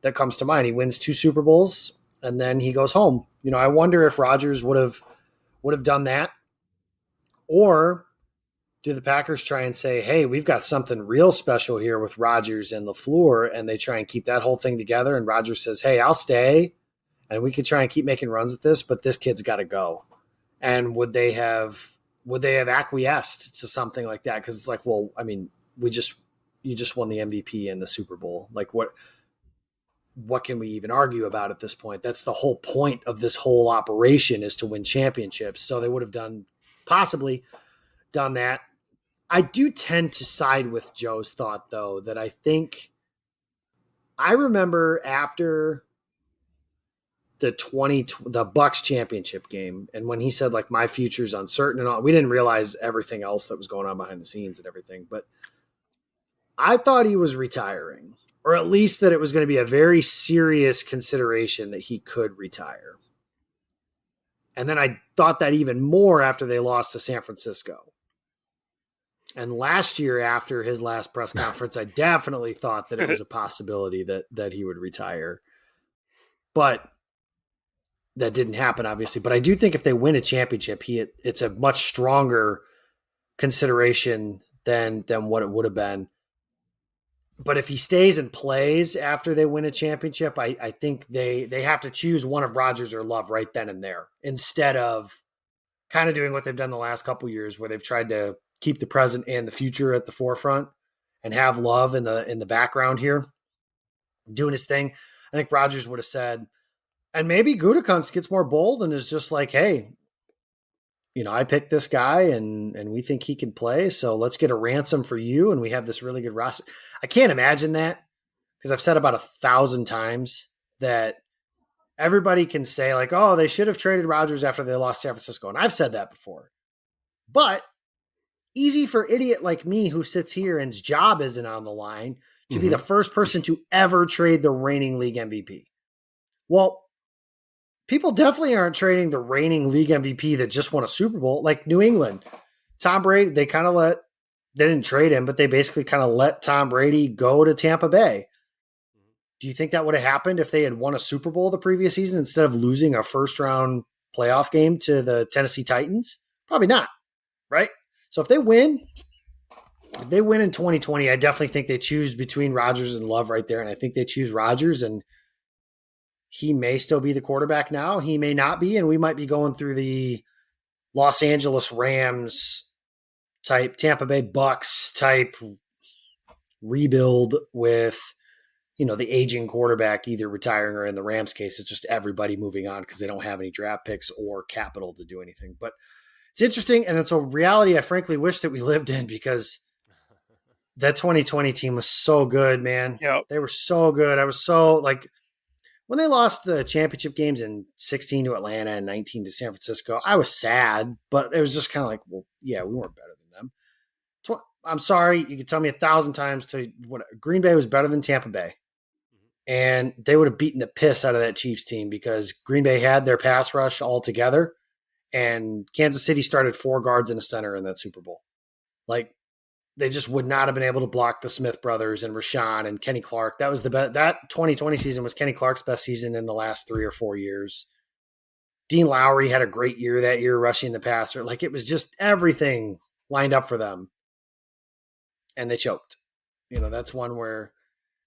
that comes to mind. He wins 2 Super Bowls and then he goes home. You know, I wonder if Rodgers would have done that, or do the Packers try and say, hey, we've got something real special here with Rodgers and LaFleur, and they try and keep that whole thing together, and Rodgers says, hey, I'll stay, and we could try and keep making runs at this, but this kid's got to go. And would they have acquiesced to something like that? Because it's like, well, I mean, you just won the MVP and the Super Bowl. Like, what can we even argue about at this point? That's the whole point of this whole operation, is to win championships. So they would have possibly done that. I do tend to side with Joe's thought, though, that I remember after the Bucks championship game, and when he said like my future's uncertain and all, we didn't realize everything else that was going on behind the scenes and everything, but I thought he was retiring, or at least that it was going to be a very serious consideration that he could retire. And then I thought that even more after they lost to San Francisco. And last year, after his last press conference, I definitely thought that it was a possibility that he would retire. But that didn't happen, obviously. But I do think if they win a championship, it's a much stronger consideration than what it would have been. But if he stays and plays after they win a championship, I think they have to choose one of Rodgers or Love right then and there, instead of kind of doing what they've done the last couple of years, where they've tried to keep the present and the future at the forefront and have Love in the background here doing his thing. I think Rodgers would have said, and maybe Gutekunst gets more bold and is just like, hey, you know, I picked this guy and we think he can play, so let's get a ransom for you, and we have this really good roster. I can't imagine that, because I've said about 1,000 times that everybody can say like, oh, they should have traded Rodgers after they lost San Francisco. And I've said that before. But easy for idiot like me who sits here and's job isn't on the line to be the first person to ever trade the reigning league MVP. Well, people definitely aren't trading the reigning league MVP that just won a Super Bowl, like New England. Tom Brady, they didn't trade him, but they basically kind of let Tom Brady go to Tampa Bay. Do you think that would have happened if they had won a Super Bowl the previous season instead of losing a first-round playoff game to the Tennessee Titans? Probably not, right? So if they win in 2020, I definitely think they choose between Rodgers and Love right there, and I think they choose Rodgers, and he may still be the quarterback now. He may not be, and we might be going through the Los Angeles Rams type, Tampa Bay Bucks type rebuild with, you know, the aging quarterback either retiring, or in the Rams case, it's just everybody moving on because they don't have any draft picks or capital to do anything. But it's interesting, and it's a reality I frankly wish that we lived in, because that 2020 team was so good, man. Yep. They were so good. I was so like, when they lost the championship games in 16 to Atlanta and 19 to San Francisco, I was sad, but it was just kind of like, well, yeah, we weren't better than them. I'm sorry. You can tell me 1,000 times Green Bay was better than Tampa Bay. And they would have beaten the piss out of that Chiefs team, because Green Bay had their pass rush all together, and Kansas City started 4 guards and a center in that Super Bowl. Like, they just would not have been able to block the Smith brothers and Rashawn and Kenny Clark. That was that 2020 season was Kenny Clark's best season in the last 3 or 4 years. Dean Lowry had a great year that year rushing the passer. Like, it was just everything lined up for them. And they choked. You know, that's one where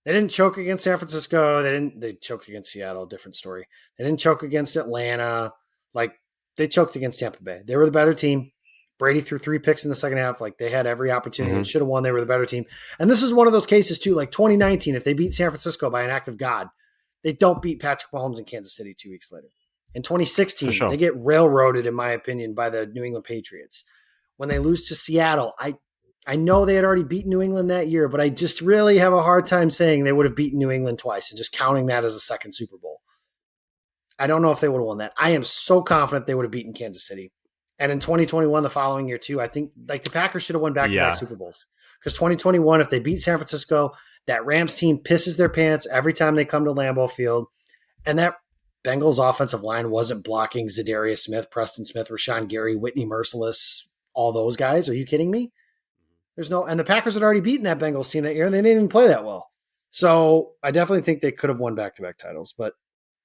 they didn't choke against San Francisco. They choked against Seattle, different story. They didn't choke against Atlanta. Like, they choked against Tampa Bay. They were the better team. Brady threw 3 picks in the second half. Like, they had every opportunity and should have won. They were the better team. And this is one of those cases too, like 2019, if they beat San Francisco by an act of God, they don't beat Patrick Mahomes in Kansas City 2 weeks later. In 2016, they get railroaded, in my opinion, by the New England Patriots. When they lose to Seattle, I I know they had already beaten New England that year, but I just really have a hard time saying they would have beaten New England twice and just counting that as a second Super Bowl. I don't know if they would have won that. I am so confident they would have beaten Kansas City. And in 2021, the following year too, I think like the Packers should have won back-to-back Super Bowls. Because 2021, if they beat San Francisco, that Rams team pisses their pants every time they come to Lambeau Field. And that Bengals offensive line wasn't blocking Zadarius Smith, Preston Smith, Rashawn Gary, Whitney Merciless, all those guys. Are you kidding me? And the Packers had already beaten that Bengals team that year, and they didn't even play that well. So I definitely think they could have won back-to-back titles, but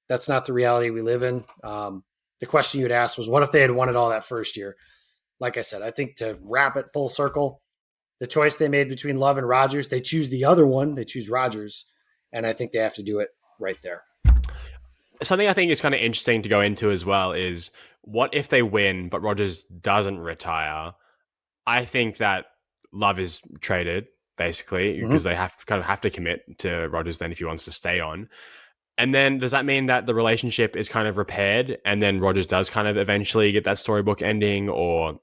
that's not the reality we live in. The question you had asked was, what if they had won it all that first year? Like I said, I think to wrap it full circle, the choice they made between Love and Rodgers, they choose the other one. They choose Rodgers, and I think they have to do it right there. Something I think is kind of interesting to go into as well is what if they win, but Rodgers doesn't retire? I think that Love is traded basically because they have to commit to Rodgers then if he wants to stay on. And then does that mean that the relationship is kind of repaired and then Rodgers does kind of eventually get that storybook ending, or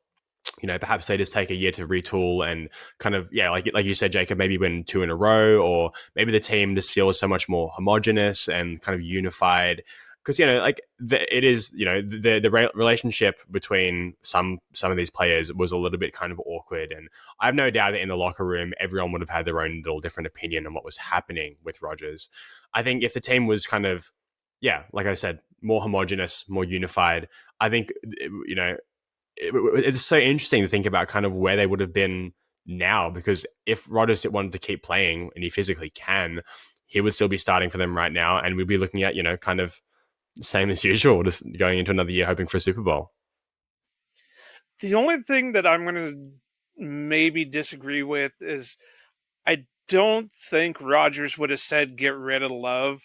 perhaps they just take a year to retool and kind of, like you said, Jacob, maybe win 2 in a row, or maybe the team just feels so much more homogenous and kind of unified. Because, it is, the relationship between some of these players was a little bit kind of awkward. And I have no doubt that in the locker room, everyone would have had their own little different opinion on what was happening with Rodgers. I think if the team was kind of, like I said, more homogenous, more unified, I think, it's so interesting to think about kind of where they would have been now, because if Rodgers wanted to keep playing and he physically can, he would still be starting for them right now. And we'd be looking at, kind of same as usual, just going into another year hoping for a Super Bowl. The only thing that I'm going to maybe disagree with is I don't think Rodgers would have said get rid of Love,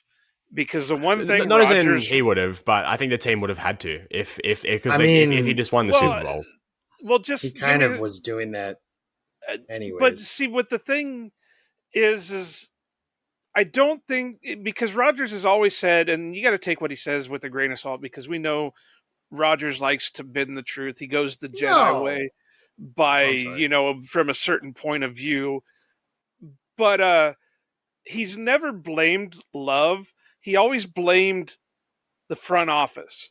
because the one thing not Rodgers, as in he would have, but I think the team would have had to if he just won the Super Bowl. Well, just he kind of was doing that anyways. But see, what the thing is I don't think, because Rodgers has always said, and you got to take what he says with a grain of salt, because we know Rodgers likes to bend the truth. He goes the Jedi way by, from a certain point of view. But he's never blamed Love. He always blamed the front office.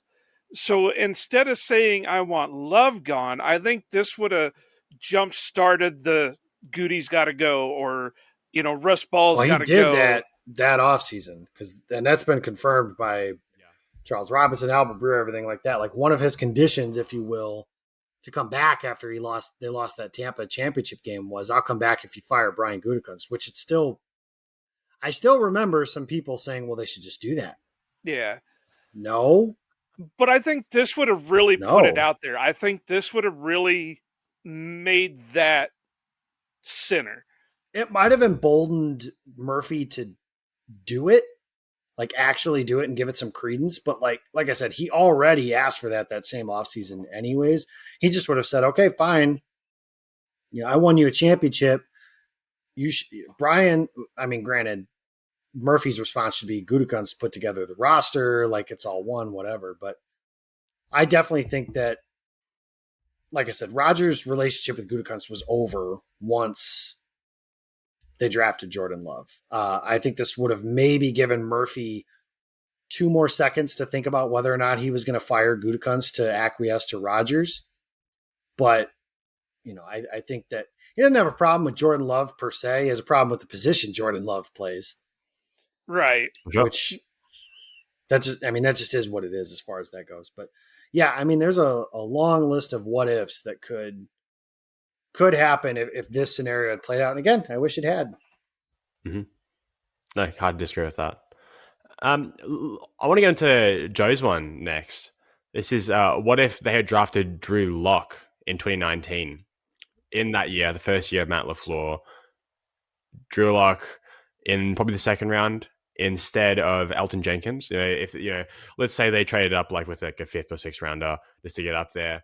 So instead of saying, I want Love gone, I think this would have jump-started the Goody's got to go, or Russ Ball's got to go. He did that offseason, and that's been confirmed by Charles Robinson, Albert Breer, everything like that. Like, one of his conditions, if you will, to come back after they lost that Tampa championship game was, I'll come back if you fire Brian Gutekunst, which I still remember some people saying, well, they should just do that. Yeah. No. But I think this would have really put it out there. I think this would have really made that center. It might have emboldened Murphy to do it, like actually do it and give it some credence. But like I said, he already asked for that same offseason anyways. He just would have said, okay, fine. I won you a championship. Brian, I mean, granted, Murphy's response should be Gutekunst put together the roster, like it's all one, whatever. But I definitely think that, like I said, Rodgers' relationship with Gutekunst was over once they drafted Jordan Love. I think this would have maybe given Murphy 2 more seconds to think about whether or not he was going to fire Gutekunst to acquiesce to Rodgers. But, I think that he doesn't have a problem with Jordan Love per se. He has a problem with the position Jordan Love plays. Right. Which that just is what it is as far as that goes. But yeah, I mean, there's a long list of what ifs that could happen if this scenario had played out. And again, I wish it had. Mm-hmm. No, hard to disagree with that. I want to go into Joe's one next. This is what if they had drafted Drew Lock in 2019? In that year, the first year of Matt LaFleur, Drew Lock in probably the second round instead of Elton Jenkins. If let's say they traded up like with like a 5th or 6th rounder just to get up there.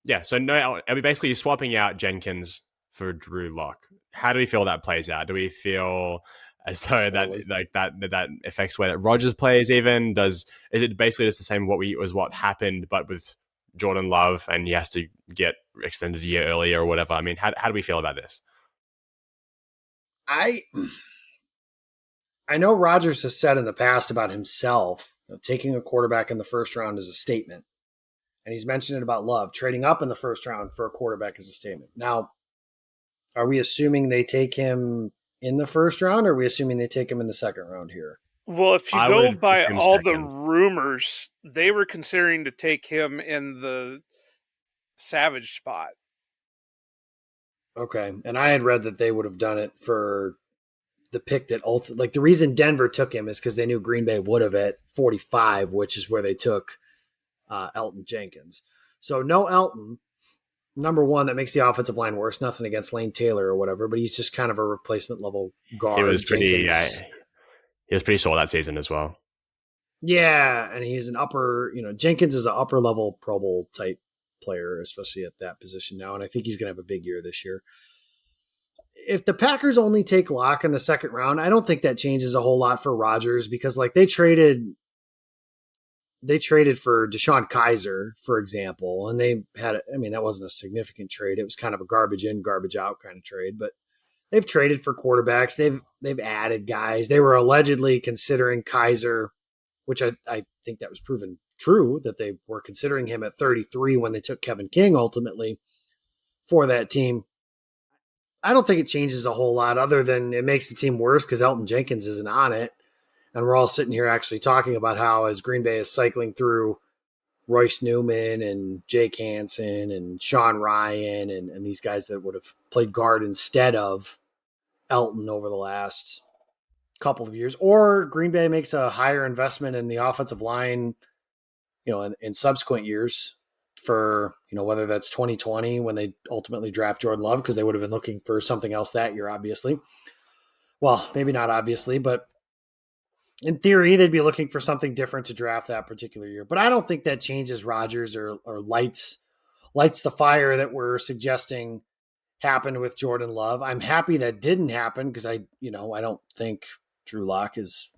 Yeah, so no, I mean, basically you're swapping out Jenkins for Drew Lock. How do we feel that plays out? Do we feel as though that affects the way that Rodgers plays? Is it basically just the same what happened, but with Jordan Love and he has to get extended a year earlier or whatever. I mean, how do we feel about this? I know Rodgers has said in the past about himself, taking a quarterback in the first round is a statement. And he's mentioned it about Love. Trading up in the first round for a quarterback is a statement. Now, are we assuming they take him in the first round, or are we assuming they take him in the second round here? Well, if you go by all the rumors, they were considering to take him in the Savage spot. Okay. And I had read that they would have done it for the pick that like the reason Denver took him is because they knew Green Bay would have at 45, which is where they took Elton Jenkins. So no Elton. Number one, that makes the offensive line worse. Nothing against Lane Taylor or whatever, but he's just kind of a replacement level guard. He was pretty sore that season as well. Yeah, and he's an upper, Jenkins is an upper level Pro Bowl type player, especially at that position now, and I think he's going to have a big year this year. If the Packers only take Locke in the second round, I don't think that changes a whole lot for Rodgers because like they traded for Deshaun Kaiser, for example, and they had, that wasn't a significant trade. It was kind of a garbage in, garbage out kind of trade, but they've traded for quarterbacks. They've added guys. They were allegedly considering Kaiser, which I think that was proven true, that they were considering him at 33 when they took Kevin King ultimately for that team. I don't think it changes a whole lot other than it makes the team worse because Elton Jenkins isn't on it. And we're all sitting here actually talking about how as Green Bay is cycling through Royce Newman and Jake Hansen and Sean Ryan and these guys that would have played guard instead of Elton over the last couple of years, or Green Bay makes a higher investment in the offensive line, in subsequent years for, whether that's 2020 when they ultimately draft Jordan Love, because they would have been looking for something else that year, obviously. Well, maybe not obviously, but in theory, they'd be looking for something different to draft that particular year. But I don't think that changes Rodgers or lights the fire that we're suggesting happened with Jordan Love. I'm happy that didn't happen because I don't think Drew Lock is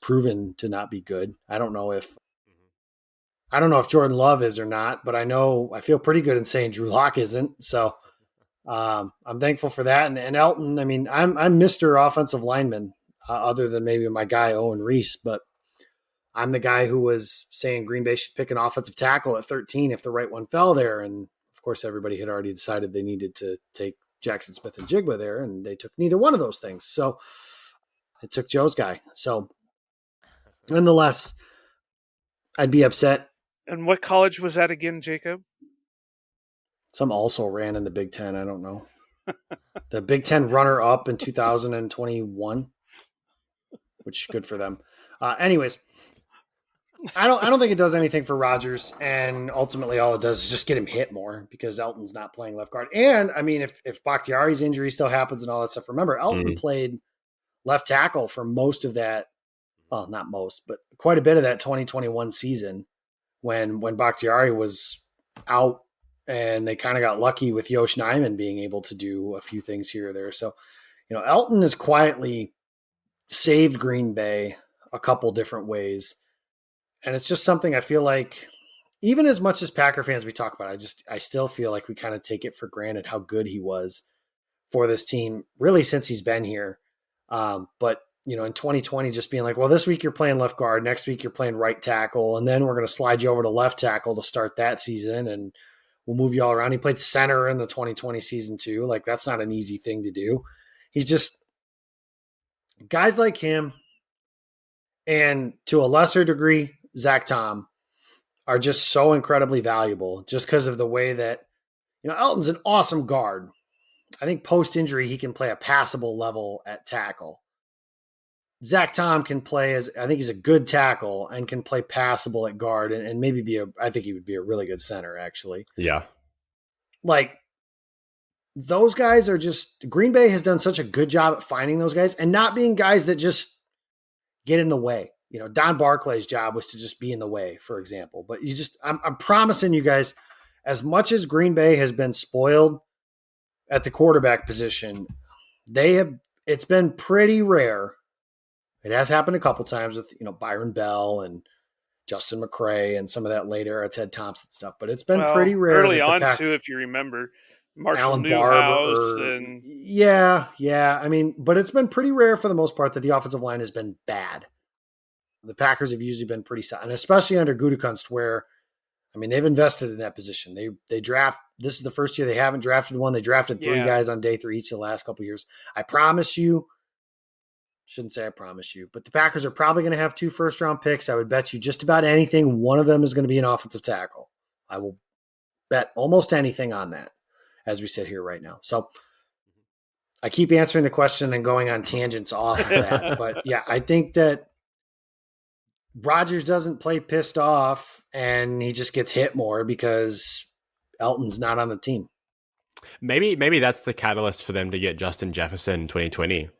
proven to not be good. I don't know if Jordan Love is or not, but I feel pretty good in saying Drew Lock isn't. So I'm thankful for that. And Elton, I'm Mr. Offensive Lineman, other than maybe my guy Owen Reese, but I'm the guy who was saying Green Bay should pick an offensive tackle at 13 if the right one fell there. And of course, everybody had already decided they needed to take Jackson Smith and Jigba there, and they took neither one of those things. So I took Joe's guy. So nonetheless, I'd be upset. And what college was that again, Jacob? Some also ran in the Big Ten. I don't know. The Big Ten runner-up in 2021, which is good for them. Anyways, I don't think it does anything for Rodgers, and ultimately all it does is just get him hit more because Elton's not playing left guard. And if Bakhtiari's injury still happens and all that stuff, remember Elton played left tackle for most of that. Well, not most, but quite a bit of that 2021 season when Bakhtiari was out, and they kind of got lucky with Yosh Nijman being able to do a few things here or there. So, Elton has quietly saved Green Bay a couple different ways. And it's just something I feel like, even as much as Packer fans we talk about, I still feel like we kind of take it for granted how good he was for this team, really since he's been here. But in 2020, just being like, well, this week you're playing left guard, next week you're playing right tackle, and then we're going to slide you over to left tackle to start that season, and we'll move you all around. He played center in the 2020 season too. Like, that's not an easy thing to do. He's just, guys like him, and to a lesser degree, Zach Tom, are just so incredibly valuable just because of the way that, Elton's an awesome guard. I think post-injury, he can play a passable level at tackle. Zach Tom can play I think he's a good tackle and can play passable at guard and maybe I think he would be a really good center, actually. Yeah. Like, those guys are just, Green Bay has done such a good job at finding those guys and not being guys that just get in the way. Don Barclay's job was to just be in the way, for example. But I'm promising you guys, as much as Green Bay has been spoiled at the quarterback position, it's been pretty rare. It has happened a couple times with, Byron Bell and Justin McRae and some of that later Ted Thompson stuff. But it's been well, pretty rare. early on too, if you remember, Marshall Alan Newhouse Barber. and Yeah. I mean, but it's been pretty rare for the most part that the offensive line has been bad. The Packers have usually been pretty solid, and especially under Gutekunst, where, I mean, they've invested in that position. They draft. This is the first year they haven't drafted one. They drafted 3 guys on day 3 each of the last couple of years. I promise you, shouldn't say I promise you, but the Packers are probably going to have 2 first-round picks. I would bet you just about anything. One of them is going to be an offensive tackle. I will bet almost anything on that as we sit here right now. So I keep answering the question and going on tangents off of that. But yeah, I think that Rodgers doesn't play pissed off and he just gets hit more because Elton's not on the team. Maybe that's the catalyst for them to get Justin Jefferson in 2020.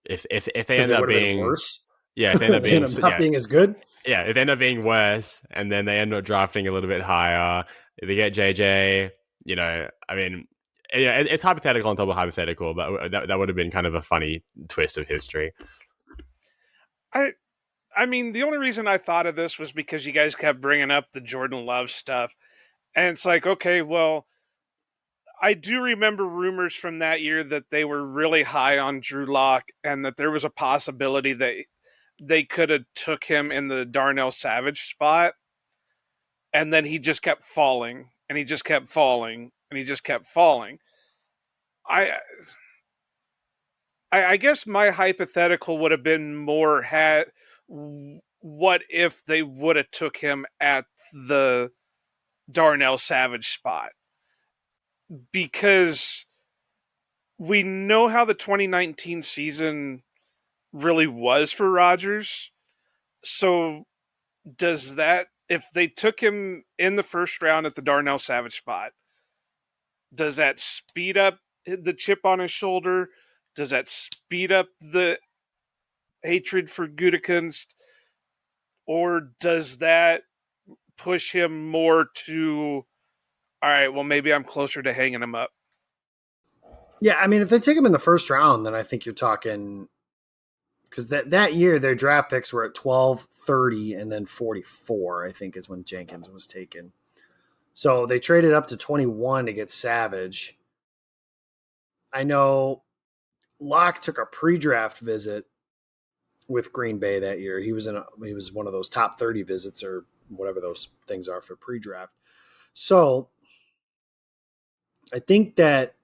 If they end up being worse, if they end up being not being as good, if they end up being worse, and then they end up drafting a little bit higher, they get JJ. I mean, it's hypothetical on top of hypothetical, but that would have been kind of a funny twist of history. I mean, the only reason I thought of this was because you guys kept bringing up the Jordan Love stuff. And it's like, okay, well, I do remember rumors from that year that they were really high on Drew Lock and that there was a possibility that they could have took him in the Darnell Savage spot. And then he just kept falling and he just kept falling and he just kept falling. I guess my hypothetical would have been more what if they would have took him at the Darnell Savage spot? Because we know how the 2019 season really was for Rodgers. So does that, if they took him in the first round at the Darnell Savage spot, does that speed up the chip on his shoulder? Does that speed up the hatred for Gutekunst? Or does that push him more to, all right, well, maybe I'm closer to hanging him up? Yeah, I mean, if they take him in the first round, then I think you're talking, because that year their draft picks were at 12, 30, and then 44, I think is when Jenkins was taken. So they traded up to 21 to get Savage. I know Locke took a pre-draft visit with Green Bay that year. He was one of those top 30 visits or whatever those things are for pre-draft. So I think that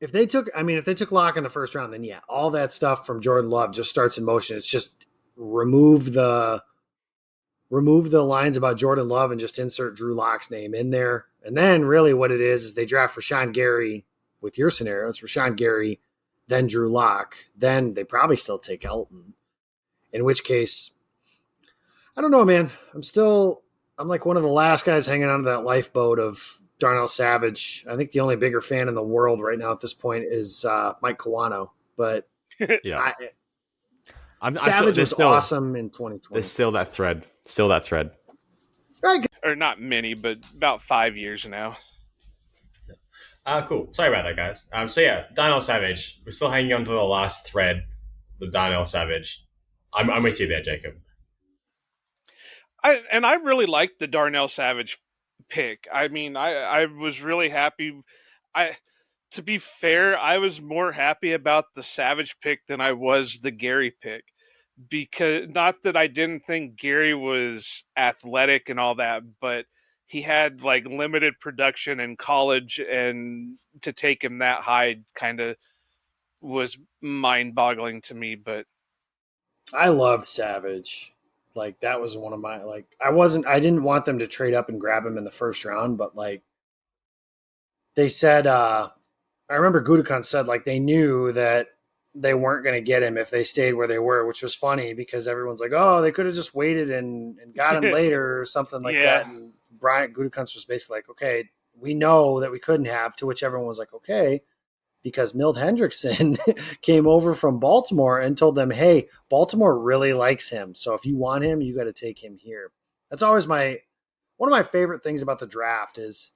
if they took Locke in the first round, then yeah, all that stuff from Jordan Love just starts in motion. It's just remove the lines about Jordan Love and just insert Drew Lock's name in there. And then really what it is they draft Rashawn Gary with your scenario. It's Rashawn Gary, then Drew Lock. Then they probably still take Elton. In which case, I don't know, man. I'm like one of the last guys hanging onto that lifeboat of Darnell Savage. I think the only bigger fan in the world right now at this point is Mike Kawano. But yeah, Savage was awesome in 2020. There's still that thread. Or not many, but about 5 years now. Cool. Sorry about that, guys. So yeah, Darnell Savage. We're still hanging on to the last thread, the Darnell Savage. I'm with you there, Jacob. I really liked the Darnell Savage pick. I mean, I was really happy. To be fair, I was more happy about the Savage pick than I was the Gary pick. Because not that I didn't think Gary was athletic and all that, but he had like limited production in college, and to take him that high kind of was mind-boggling to me. But I loved Savage. Like that was one of my I didn't want them to trade up and grab him in the first round, but like they said, I remember Gutekunst said like they knew that they weren't going to get him if they stayed where they were, which was funny because everyone's like, oh, they could have just waited and got him later or something like that. And Brian Gutekunst was basically like, okay, we know that we couldn't have, to which everyone was like, okay, because Milt Hendrickson came over from Baltimore and told them, hey, Baltimore really likes him. So if you want him, you got to take him here. That's always one of my favorite things about the draft is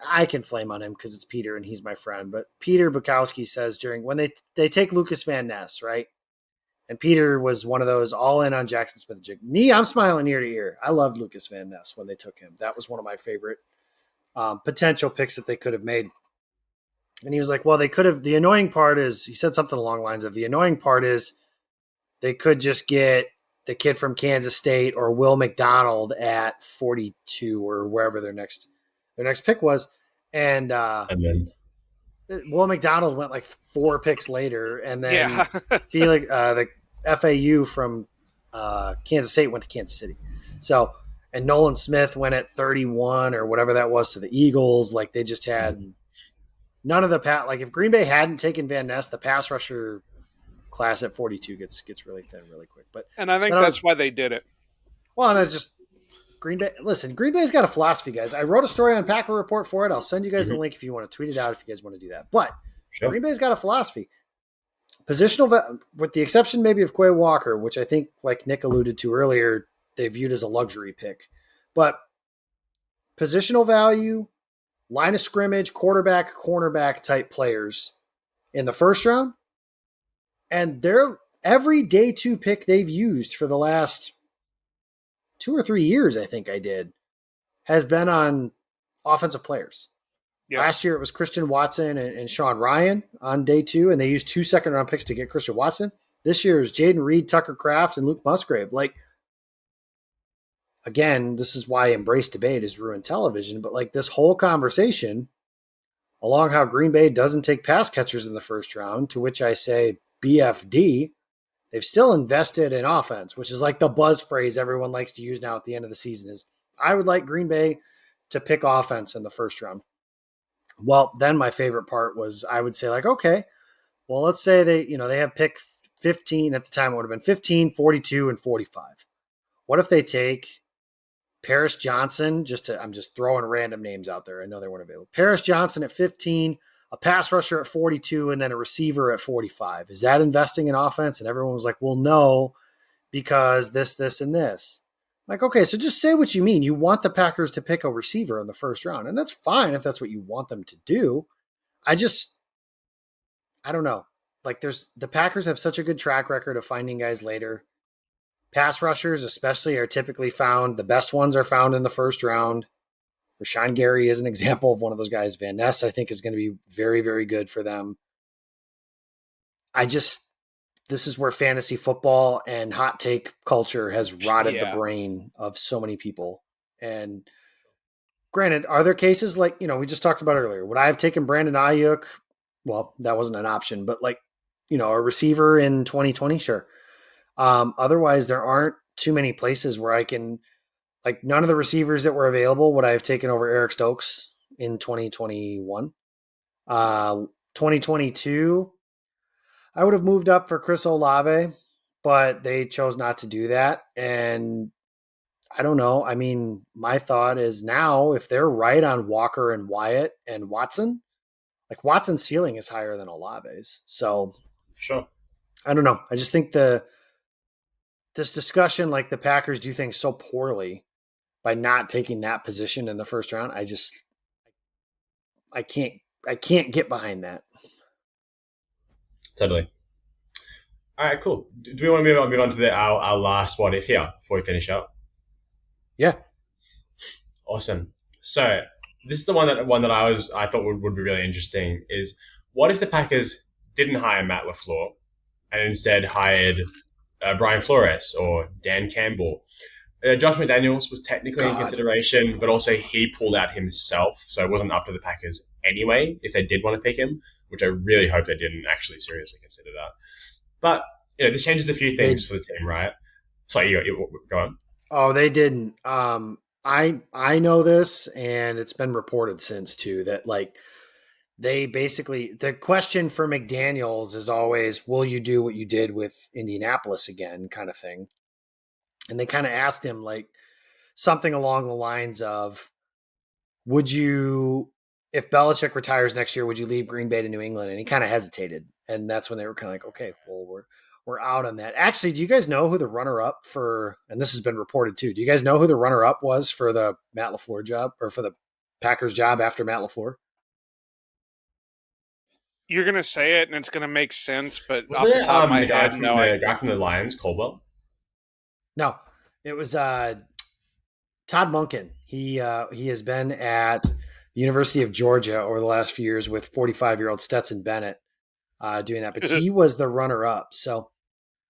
I can flame on him because it's Peter and he's my friend. But Peter Bukowski says when they take Lucas Van Ness, right? And Peter was one of those all in on Jackson Smith-Njigba. Me, I'm smiling ear to ear. I loved Lucas Van Ness when they took him. That was one of my favorite potential picks that they could have made. And he was like, well, they could have. The annoying part is, he said something along the lines of, the annoying part is they could just get the kid from Kansas State or Will McDonald at 42 or wherever their next pick was. And then Will McDonald went like 4 picks later. And then Felix, the FAU from Kansas State went to Kansas City. So, and Nolan Smith went at 31 or whatever that was to the Eagles. Like they just had none of the like if Green Bay hadn't taken Van Ness, the pass rusher class at 42 gets really thin really quick. And I think that's why they did it. Well, and it's just Green Bay. Listen, Green Bay's got a philosophy, guys. I wrote a story on Packer Report for it. I'll send you guys the link if you want to tweet it out if you guys want to do that. But Green Bay's got a philosophy. Positional, with the exception maybe of Quay Walker, which I think, like Nick alluded to earlier, they viewed as a luxury pick. But positional value, line of scrimmage, quarterback, cornerback type players in the first round, and they're every day 2 pick they've used for the last 2 or 3 years, I think I did, has been on offensive players. Yeah. Last year it was Christian Watson and Sean Ryan on day 2, and they used 2 second-round picks to get Christian Watson. This year is Jaden Reed, Tucker Kraft, and Luke Musgrave. Like, again, this is why Embrace Debate is ruined television, but like this whole conversation along how Green Bay doesn't take pass catchers in the first round, to which I say BFD, they've still invested in offense, which is like the buzz phrase everyone likes to use now at the end of the season is, I would like Green Bay to pick offense in the first round. Well, then my favorite part was I would say like, okay, well, let's say they have pick 15 at the time. It would have been 15, 42, and 45. What if they take Paris Johnson? I'm just throwing random names out there. I know they weren't available. Paris Johnson at 15, a pass rusher at 42, and then a receiver at 45. Is that investing in offense? And everyone was like, well, no, because this, and this. Like, okay, so just say what you mean. You want the Packers to pick a receiver in the first round, and that's fine if that's what you want them to do. I don't know. Like the Packers have such a good track record of finding guys later. Pass rushers especially are typically found. The best ones are found in the first round. Rashawn Gary is an example of one of those guys. Van Ness, I think, is going to be very, very good for them. This is where fantasy football and hot take culture has rotted the brain of so many people. And granted, are there cases like, we just talked about earlier, would I have taken Brandon Ayuk? Well, that wasn't an option, but like, a receiver in 2020, sure. Otherwise, there aren't too many places where I can, like, none of the receivers that were available would I have taken over Eric Stokes in 2021. 2022, I would have moved up for Chris Olave, but they chose not to do that. And I don't know. I mean, my thought is now if they're right on Walker and Wyatt and Watson, like Watson's ceiling is higher than Olave's. So sure. I don't know. I just think this discussion, like the Packers do things so poorly by not taking that position in the first round. I can't get behind that. Totally. All right, cool. Do we want to move on to our last what if here before we finish up? Yeah. Awesome. So this is the one that I thought would be really interesting is what if the Packers didn't hire Matt LaFleur and instead hired Brian Flores or Dan Campbell? Josh McDaniels was technically in consideration, but also he pulled out himself, so it wasn't up to the Packers anyway if they did want to pick him, which I really hope they didn't actually seriously consider that. But this changes a few things for the team, right? Sorry, you go on. Oh, they didn't. I know this, and it's been reported since too that like they basically the question for McDaniels is always, "Will you do what you did with Indianapolis again?" kind of thing. And they kind of asked him like something along the lines of, "Would you, if Belichick retires next year, would you leave Green Bay to New England?" And he kind of hesitated, and that's when they were kind of like, "Okay, well we're out on that." Actually, do you guys know who the runner-up for? And this has been reported too. Do you guys know who the runner-up was for the Matt LaFleur job or for the Packers job after Matt LaFleur? You're gonna say it, and it's gonna make sense, but Wasn't off the it top of my the guy head, from no. the guy from the Lions, Caldwell? No, it was Todd Monken. He has been at the University of Georgia over the last few years with 45-year-old Stetson Bennett doing that, but he was the runner-up. So,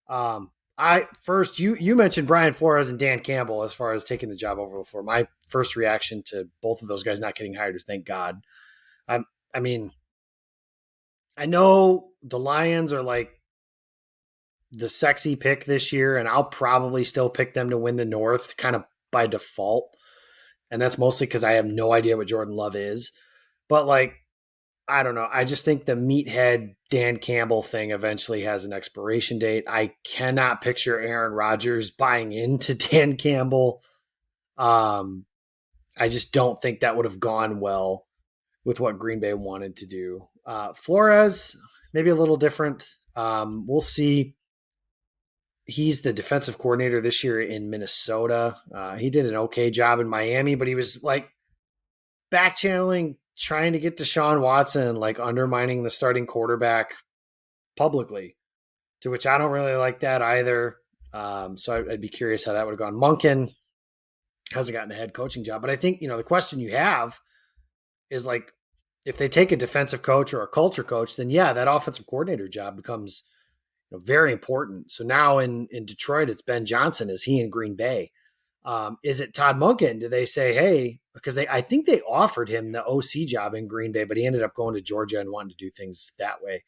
you mentioned Brian Flores and Dan Campbell as far as taking the job over before. My first reaction to both of those guys not getting hired is thank God. I mean, I know the Lions are like the sexy pick this year, and I'll probably still pick them to win the North kind of by default. And that's mostly because I have no idea what Jordan Love is. But like, I don't know. I just think the meathead Dan Campbell thing eventually has an expiration date. I cannot picture Aaron Rodgers buying into Dan Campbell. I just don't think that would have gone well with what Green Bay wanted to do. Flores, maybe a little different. We'll see. He's the defensive coordinator this year in Minnesota. He did an okay job in Miami, but he was like back channeling, trying to get Deshaun Watson, like undermining the starting quarterback publicly, to which I don't really like that either. So I'd be curious how that would have gone. Monken hasn't gotten a head coaching job, but I think, the question you have is like, if they take a defensive coach or a culture coach, then yeah, that offensive coordinator job becomes very important. So now in Detroit, it's Ben Johnson. Is he in Green Bay? Is it Todd Monken? Do they say, hey, because I think they offered him the OC job in Green Bay, but he ended up going to Georgia and wanting to do things that way.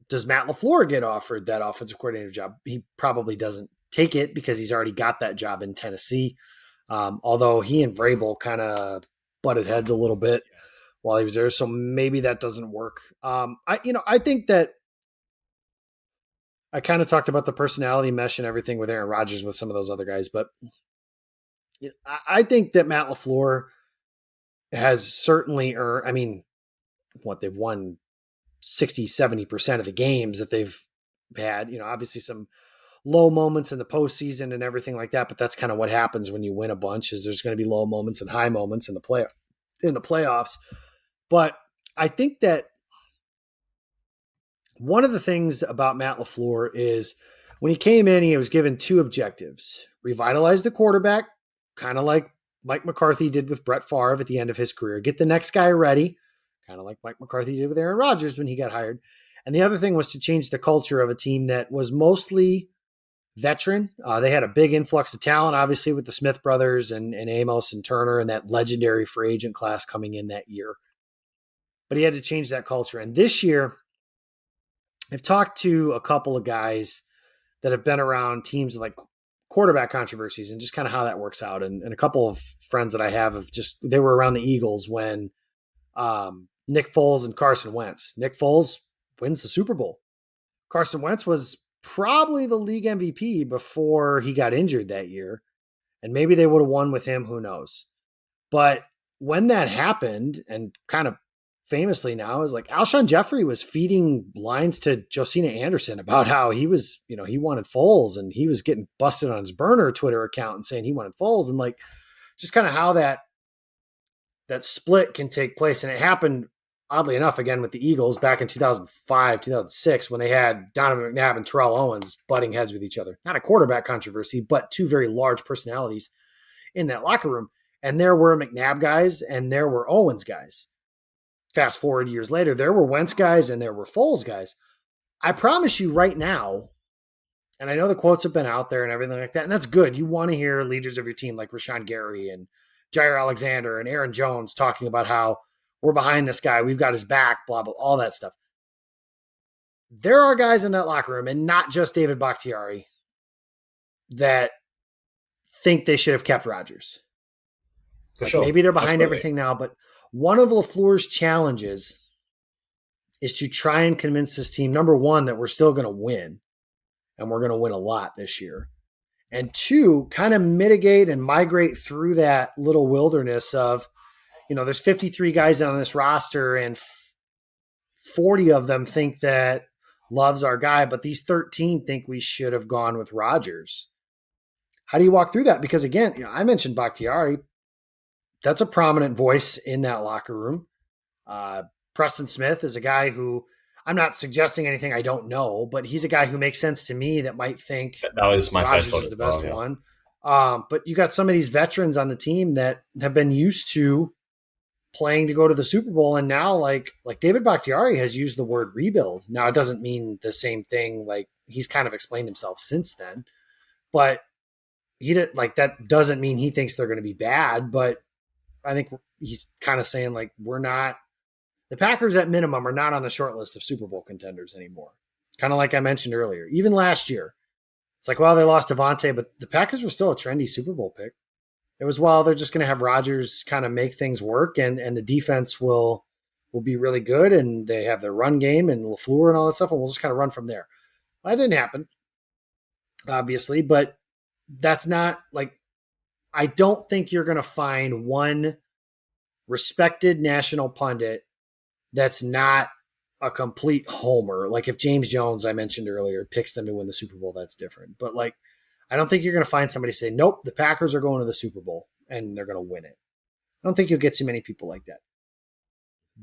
Does Matt LaFleur get offered that offensive coordinator job? He probably doesn't take it because he's already got that job in Tennessee. Although he and Vrabel kind of butted heads a little bit while he was there. So maybe that doesn't work. I think that I kind of talked about the personality mesh and everything with Aaron Rodgers with some of those other guys, but I think that Matt LaFleur has certainly earned, they've won 60, 70% of the games that they've had, obviously some low moments in the postseason and everything like that, but that's kind of what happens when you win a bunch is there's going to be low moments and high moments in the playoffs. But I think that one of the things about Matt LaFleur is when he came in, he was given two objectives: revitalize the quarterback, kind of like Mike McCarthy did with Brett Favre at the end of his career, get the next guy ready, kind of like Mike McCarthy did with Aaron Rodgers when he got hired. And the other thing was to change the culture of a team that was mostly veteran. They had a big influx of talent, obviously, with the Smith brothers and Amos and Turner and that legendary free agent class coming in that year. But he had to change that culture. And this year, I've talked to a couple of guys that have been around teams like quarterback controversies and just kind of how that works out. And a couple of friends that I have they were around the Eagles when Nick Foles and Carson Wentz. Nick Foles wins the Super Bowl. Carson Wentz was probably the league MVP before he got injured that year. And maybe they would have won with him, who knows. But when that happened, and kind of famously now, is like Alshon Jeffrey was feeding lines to Josina Anderson about how he was, he wanted Foles, and he was getting busted on his burner Twitter account and saying he wanted Foles, and like just kind of how that split can take place. And it happened, oddly enough, again with the Eagles back in 2005, 2006, when they had Donovan McNabb and Terrell Owens butting heads with each other. Not a quarterback controversy, but two very large personalities in that locker room. And there were McNabb guys and there were Owens guys. Fast forward years later, there were Wentz guys and there were Foles guys. I promise you right now, and I know the quotes have been out there and everything like that, and that's good. You want to hear leaders of your team like Rashawn Gary and Jair Alexander and Aaron Jones talking about how we're behind this guy, we've got his back, blah, blah, all that stuff. There are guys in that locker room, and not just David Bakhtiari, that think they should have kept Rodgers. For sure. Maybe they're behind everything now, but one of LaFleur's challenges is to try and convince this team, number one, that we're still going to win, and we're going to win a lot this year. And two, kind of mitigate and migrate through that little wilderness of, there's 53 guys on this roster and 40 of them think that Love's our guy, but these 13 think we should have gone with Rodgers. How do you walk through that? Because again, I mentioned Bakhtiari. That's a prominent voice in that locker room. Preston Smith is a guy who I'm not suggesting anything I don't know, but he's a guy who makes sense to me that might think that was my Rodgers first thought is the as well, best yeah. one. But you got some of these veterans on the team that have been used to playing to go to the Super Bowl, and now like David Bakhtiari has used the word rebuild. Now it doesn't mean the same thing. Like he's kind of explained himself since then, but he did like that doesn't mean he thinks they're going to be bad. But I think he's kind of saying like the Packers at minimum are not on the short list of Super Bowl contenders anymore. Kind of like I mentioned earlier, even last year, it's like, well, they lost Devontae, but the Packers were still a trendy Super Bowl pick. It was, well, they're just going to have Rodgers kind of make things work, and the defense will be really good, and they have their run game and LaFleur and all that stuff, and we'll just kind of run from there. That didn't happen, obviously, but that's not like, I don't think you're going to find one respected national pundit that's not a complete homer. Like if James Jones, I mentioned earlier, picks them to win the Super Bowl, that's different. But like, I don't think you're going to find somebody say, nope, the Packers are going to the Super Bowl and they're going to win it. I don't think you'll get too many people like that.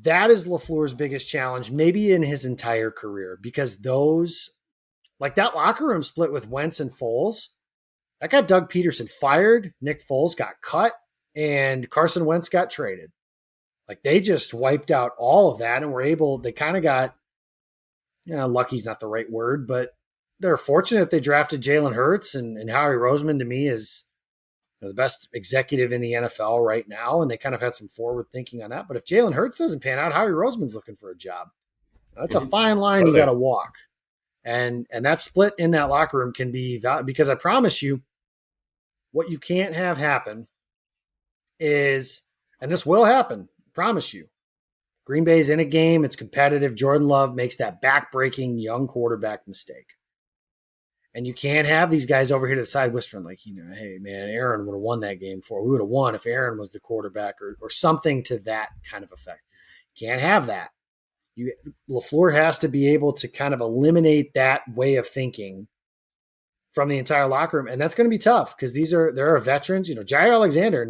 That is LaFleur's biggest challenge, maybe in his entire career, because those, like that locker room split with Wentz and Foles, that got Doug Peterson fired, Nick Foles got cut, and Carson Wentz got traded. Like they just wiped out all of that and were able, they kind of got, lucky's not the right word, but they're fortunate they drafted Jalen Hurts, and Howie Roseman to me is the best executive in the NFL right now. And they kind of had some forward thinking on that. But if Jalen Hurts doesn't pan out, Howie Roseman's looking for a job. That's a fine line you got to walk. And that split in that locker room can be valid, because I promise you what you can't have happen is, and this will happen, I promise you, Green Bay's in a game. It's competitive. Jordan Love makes that back-breaking young quarterback mistake. And you can't have these guys over here to the side whispering like, hey, man, Aaron would have won that game we would have won if Aaron was the quarterback or something to that kind of effect. Can't have that. LaFleur has to be able to kind of eliminate that way of thinking from the entire locker room. And that's going to be tough because there are veterans. Jair Alexander,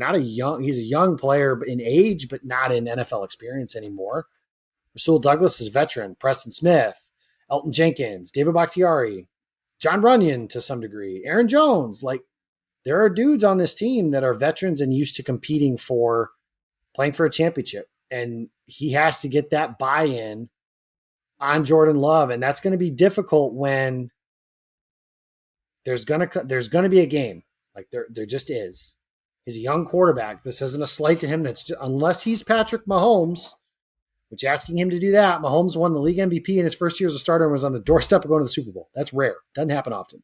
he's a young player in age, but not in NFL experience anymore. Rasul Douglas is a veteran. Preston Smith, Elton Jenkins, David Bakhtiari, John Runyon to some degree, Aaron Jones. Like there are dudes on this team that are veterans and used to competing for playing for a championship. And he has to get that buy-in on Jordan Love. And that's going to be difficult when there's going to be a game. Like there just is. He's a young quarterback. This isn't a slight to him. Unless he's Patrick Mahomes, which asking him to do that, Mahomes won the league MVP in his first year as a starter and was on the doorstep of going to the Super Bowl. That's rare. Doesn't happen often.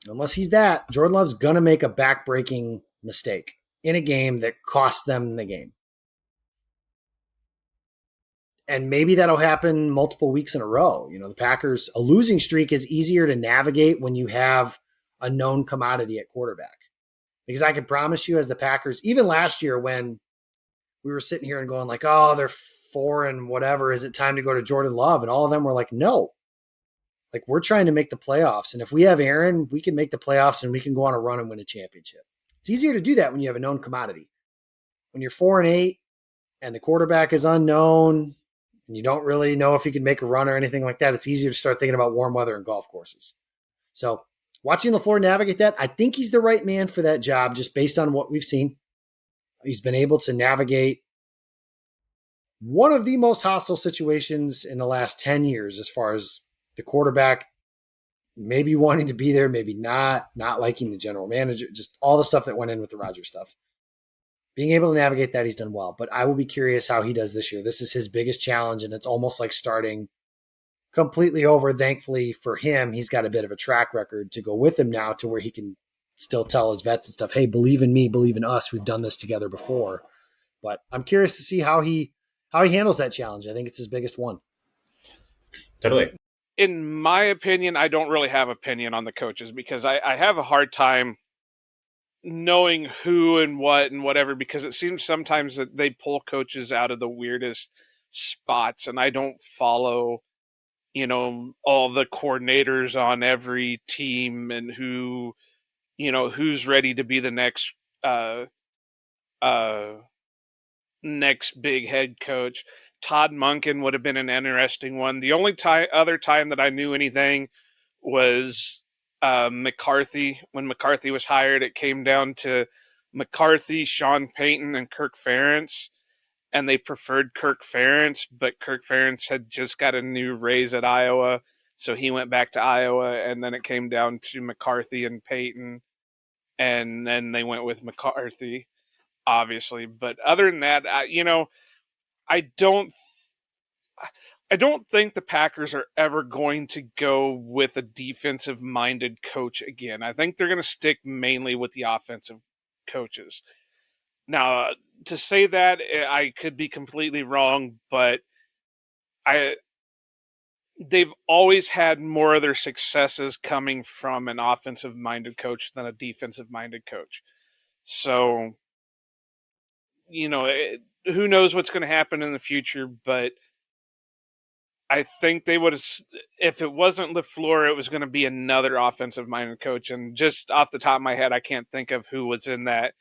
Unless he's that, Jordan Love's going to make a back-breaking mistake in a game that costs them the game. And maybe that'll happen multiple weeks in a row. The Packers, a losing streak is easier to navigate when you have a known commodity at quarterback. Because I can promise you, as the Packers, even last year when we were sitting here and going like, oh, they're 4 and whatever, is it time to go to Jordan Love? And all of them were like, no. Like, we're trying to make the playoffs. And if we have Aaron, we can make the playoffs and we can go on a run and win a championship. It's easier to do that when you have a known commodity. When you're 4-8 and the quarterback is unknown and you don't really know if you can make a run or anything like that, it's easier to start thinking about warm weather and golf courses. So watching LaFleur navigate that, I think he's the right man for that job just based on what we've seen. He's been able to navigate one of the most hostile situations in the last 10 years as far as the quarterback maybe wanting to be there, maybe not liking the general manager, just all the stuff that went in with the Rodgers stuff. Being able to navigate that, he's done well. But I will be curious how he does this year. This is his biggest challenge, and it's almost like starting completely over. Thankfully for him, he's got a bit of a track record to go with him now to where he can still tell his vets and stuff, hey, believe in me, believe in us. We've done this together before. But I'm curious to see how he handles that challenge. I think it's his biggest one. Totally. In my opinion, I don't really have opinion on the coaches because I have a hard time knowing who and what and whatever, because it seems sometimes that they pull coaches out of the weirdest spots, and I don't follow, all the coordinators on every team and who's ready to be the next next big head coach. Todd Monken would have been an interesting one. The only other time that I knew anything was McCarthy. When McCarthy was hired, it came down to McCarthy, Sean Payton, and Kirk Ferentz, and they preferred Kirk Ferentz, but Kirk Ferentz had just got a new raise at Iowa, so he went back to Iowa, and then it came down to McCarthy and Payton, and then they went with McCarthy, obviously. But other than that, I don't I don't think the Packers are ever going to go with a defensive minded coach again. I think they're going to stick mainly with the offensive coaches. Now, to say that, I could be completely wrong, but I they've always had more of their successes coming from an offensive minded coach than a defensive minded coach. So, who knows what's going to happen in the future, but I think they would have, if it wasn't LaFleur, it was going to be another offensive-minded coach. And just off the top of my head, I can't think of who was in that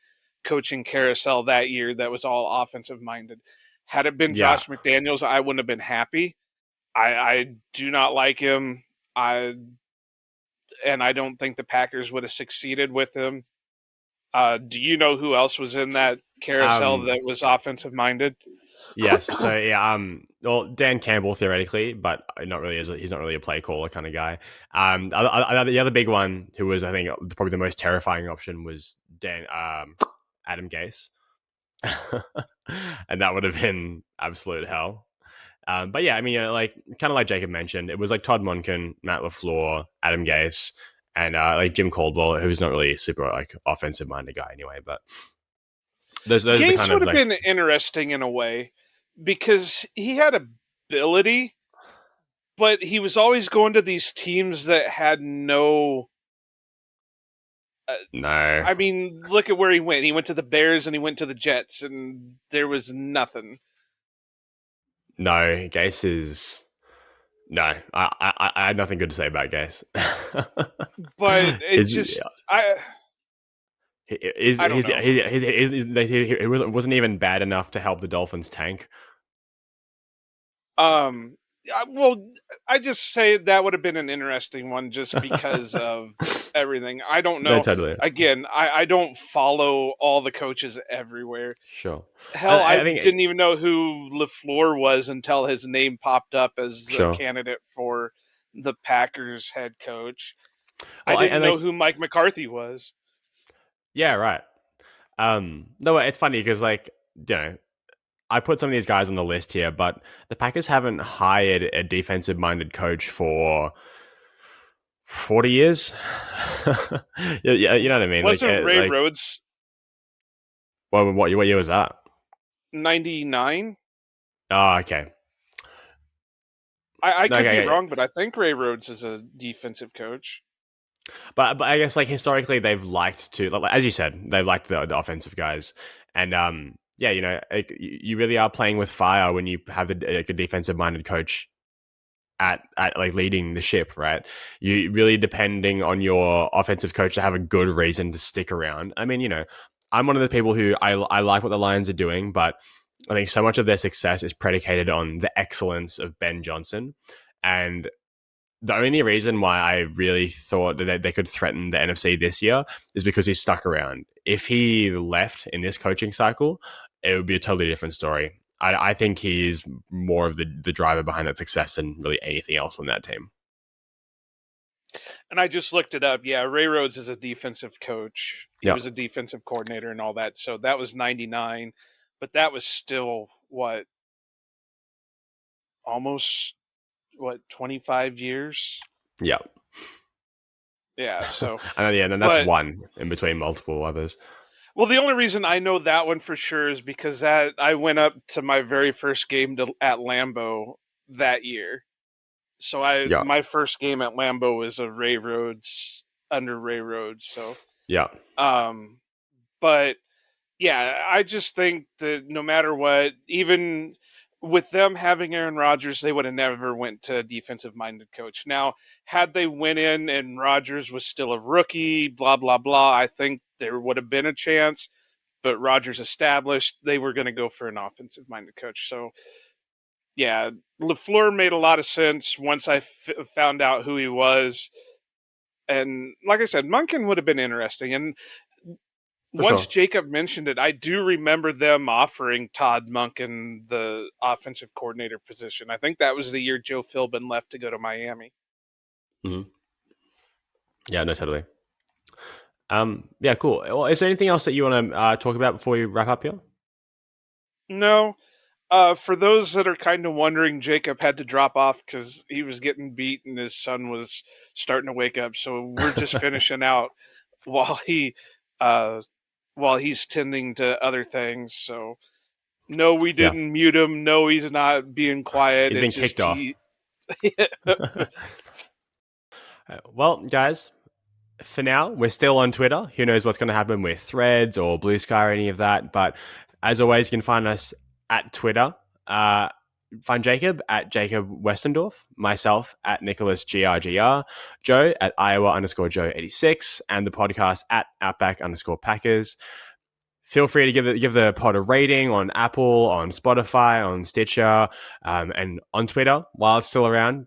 coaching carousel that year that was all offensive-minded. Had it been Josh McDaniels, I wouldn't have been happy. I do not like him. And I don't think the Packers would have succeeded with him. Do you know who else was in that carousel that was offensive-minded? Yes. So yeah. Well, Dan Campbell theoretically, but not really. He's not really a play caller kind of guy. The other big one, who was I think probably the most terrifying option, was Adam Gase, and that would have been absolute hell. But yeah, I mean, like kind of like Jacob mentioned, it was like Todd Monken, Matt LaFleur, Adam Gase, and like Jim Caldwell, who's not really a super like offensive minded guy anyway. But those Gase kind would of have been interesting in a way because he had ability, but he was always going to these teams that had no. No. I mean, look at where he went. He went to the Bears and he went to the Jets, and there was nothing. No, Gase is. No, I had nothing good to say about Gase. But it's just I don't know. He wasn't even bad enough to help the Dolphins tank. Well, I just say that would have been an interesting one just because of everything. I don't know. No, totally. Again, I don't follow all the coaches everywhere. Sure. Hell, I didn't even know who LaFleur was until his name popped up as a candidate for the Packers head coach. Well, I didn't know who Mike McCarthy was. Yeah, right. No, it's funny because, like, I put some of these guys on the list here, but the Packers haven't hired a defensive-minded coach for 40 years. Yeah, you know what I mean? Wasn't Ray Rhodes? Well, what year was that? 99. Oh, okay. I could be wrong, but I think Ray Rhodes is a defensive coach. But I guess like historically they've liked to, like, as you said, they've liked the offensive guys, and yeah, you really are playing with fire when you have a defensive minded coach at like leading the ship, right? You really depending on your offensive coach to have a good reason to stick around. I mean, I'm one of the people who I like what the Lions are doing, but I think so much of their success is predicated on the excellence of Ben Johnson, and the only reason why I really thought that they could threaten the NFC this year is because he's stuck around. If he left in this coaching cycle, it would be a totally different story. I think he's more of the driver behind that success than really anything else on that team. And I just looked it up. Yeah, Ray Rhodes is a defensive coach. He was a defensive coordinator and all that. So that was 99. But that was still, almost 25 years? Yeah. Yeah, so... and that's one in between multiple others. Well, the only reason I know that one for sure is because I went up to my very first game at Lambeau that year. So my first game at Lambeau was under Ray Rhodes. So yeah. But yeah, I just think that no matter what, even with them having Aaron Rodgers, they would have never went to a defensive-minded coach. Now, had they went in and Rodgers was still a rookie, blah, blah, blah, I think there would have been a chance. but Rodgers established they were going to go for an offensive-minded coach. So, yeah, LaFleur made a lot of sense once I found out who he was. And like I said, Monken would have been interesting. And once Jacob mentioned it, I do remember them offering Todd Monken the offensive coordinator position. I think that was the year Joe Philbin left to go to Miami. Mm-hmm. Yeah, no, totally. Yeah, cool. Well, is there anything else that you want to talk about before we wrap up here? No. For those that are kind of wondering, Jacob had to drop off because he was getting beat and his son was starting to wake up. So we're just finishing out while he's tending to other things. So no, we didn't mute him. No, he's not being quiet. He's been kicked off. Well, guys, for now, we're still on Twitter. Who knows what's going to happen with Threads or Blue Sky or any of that. But as always, you can find us at Twitter. Find Jacob at Jacob Westendorf, myself at Nicholas GRGR, Joe at Iowa_Joe86, and the podcast at Outback_Packers. Feel free to give the pod a rating on Apple, on Spotify, on Stitcher, and on Twitter while it's still around.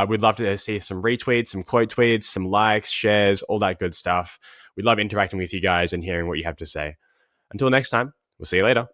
We'd love to see some retweets, some quote tweets, some likes, shares, all that good stuff. We'd love interacting with you guys and hearing what you have to say. Until next time, we'll see you later.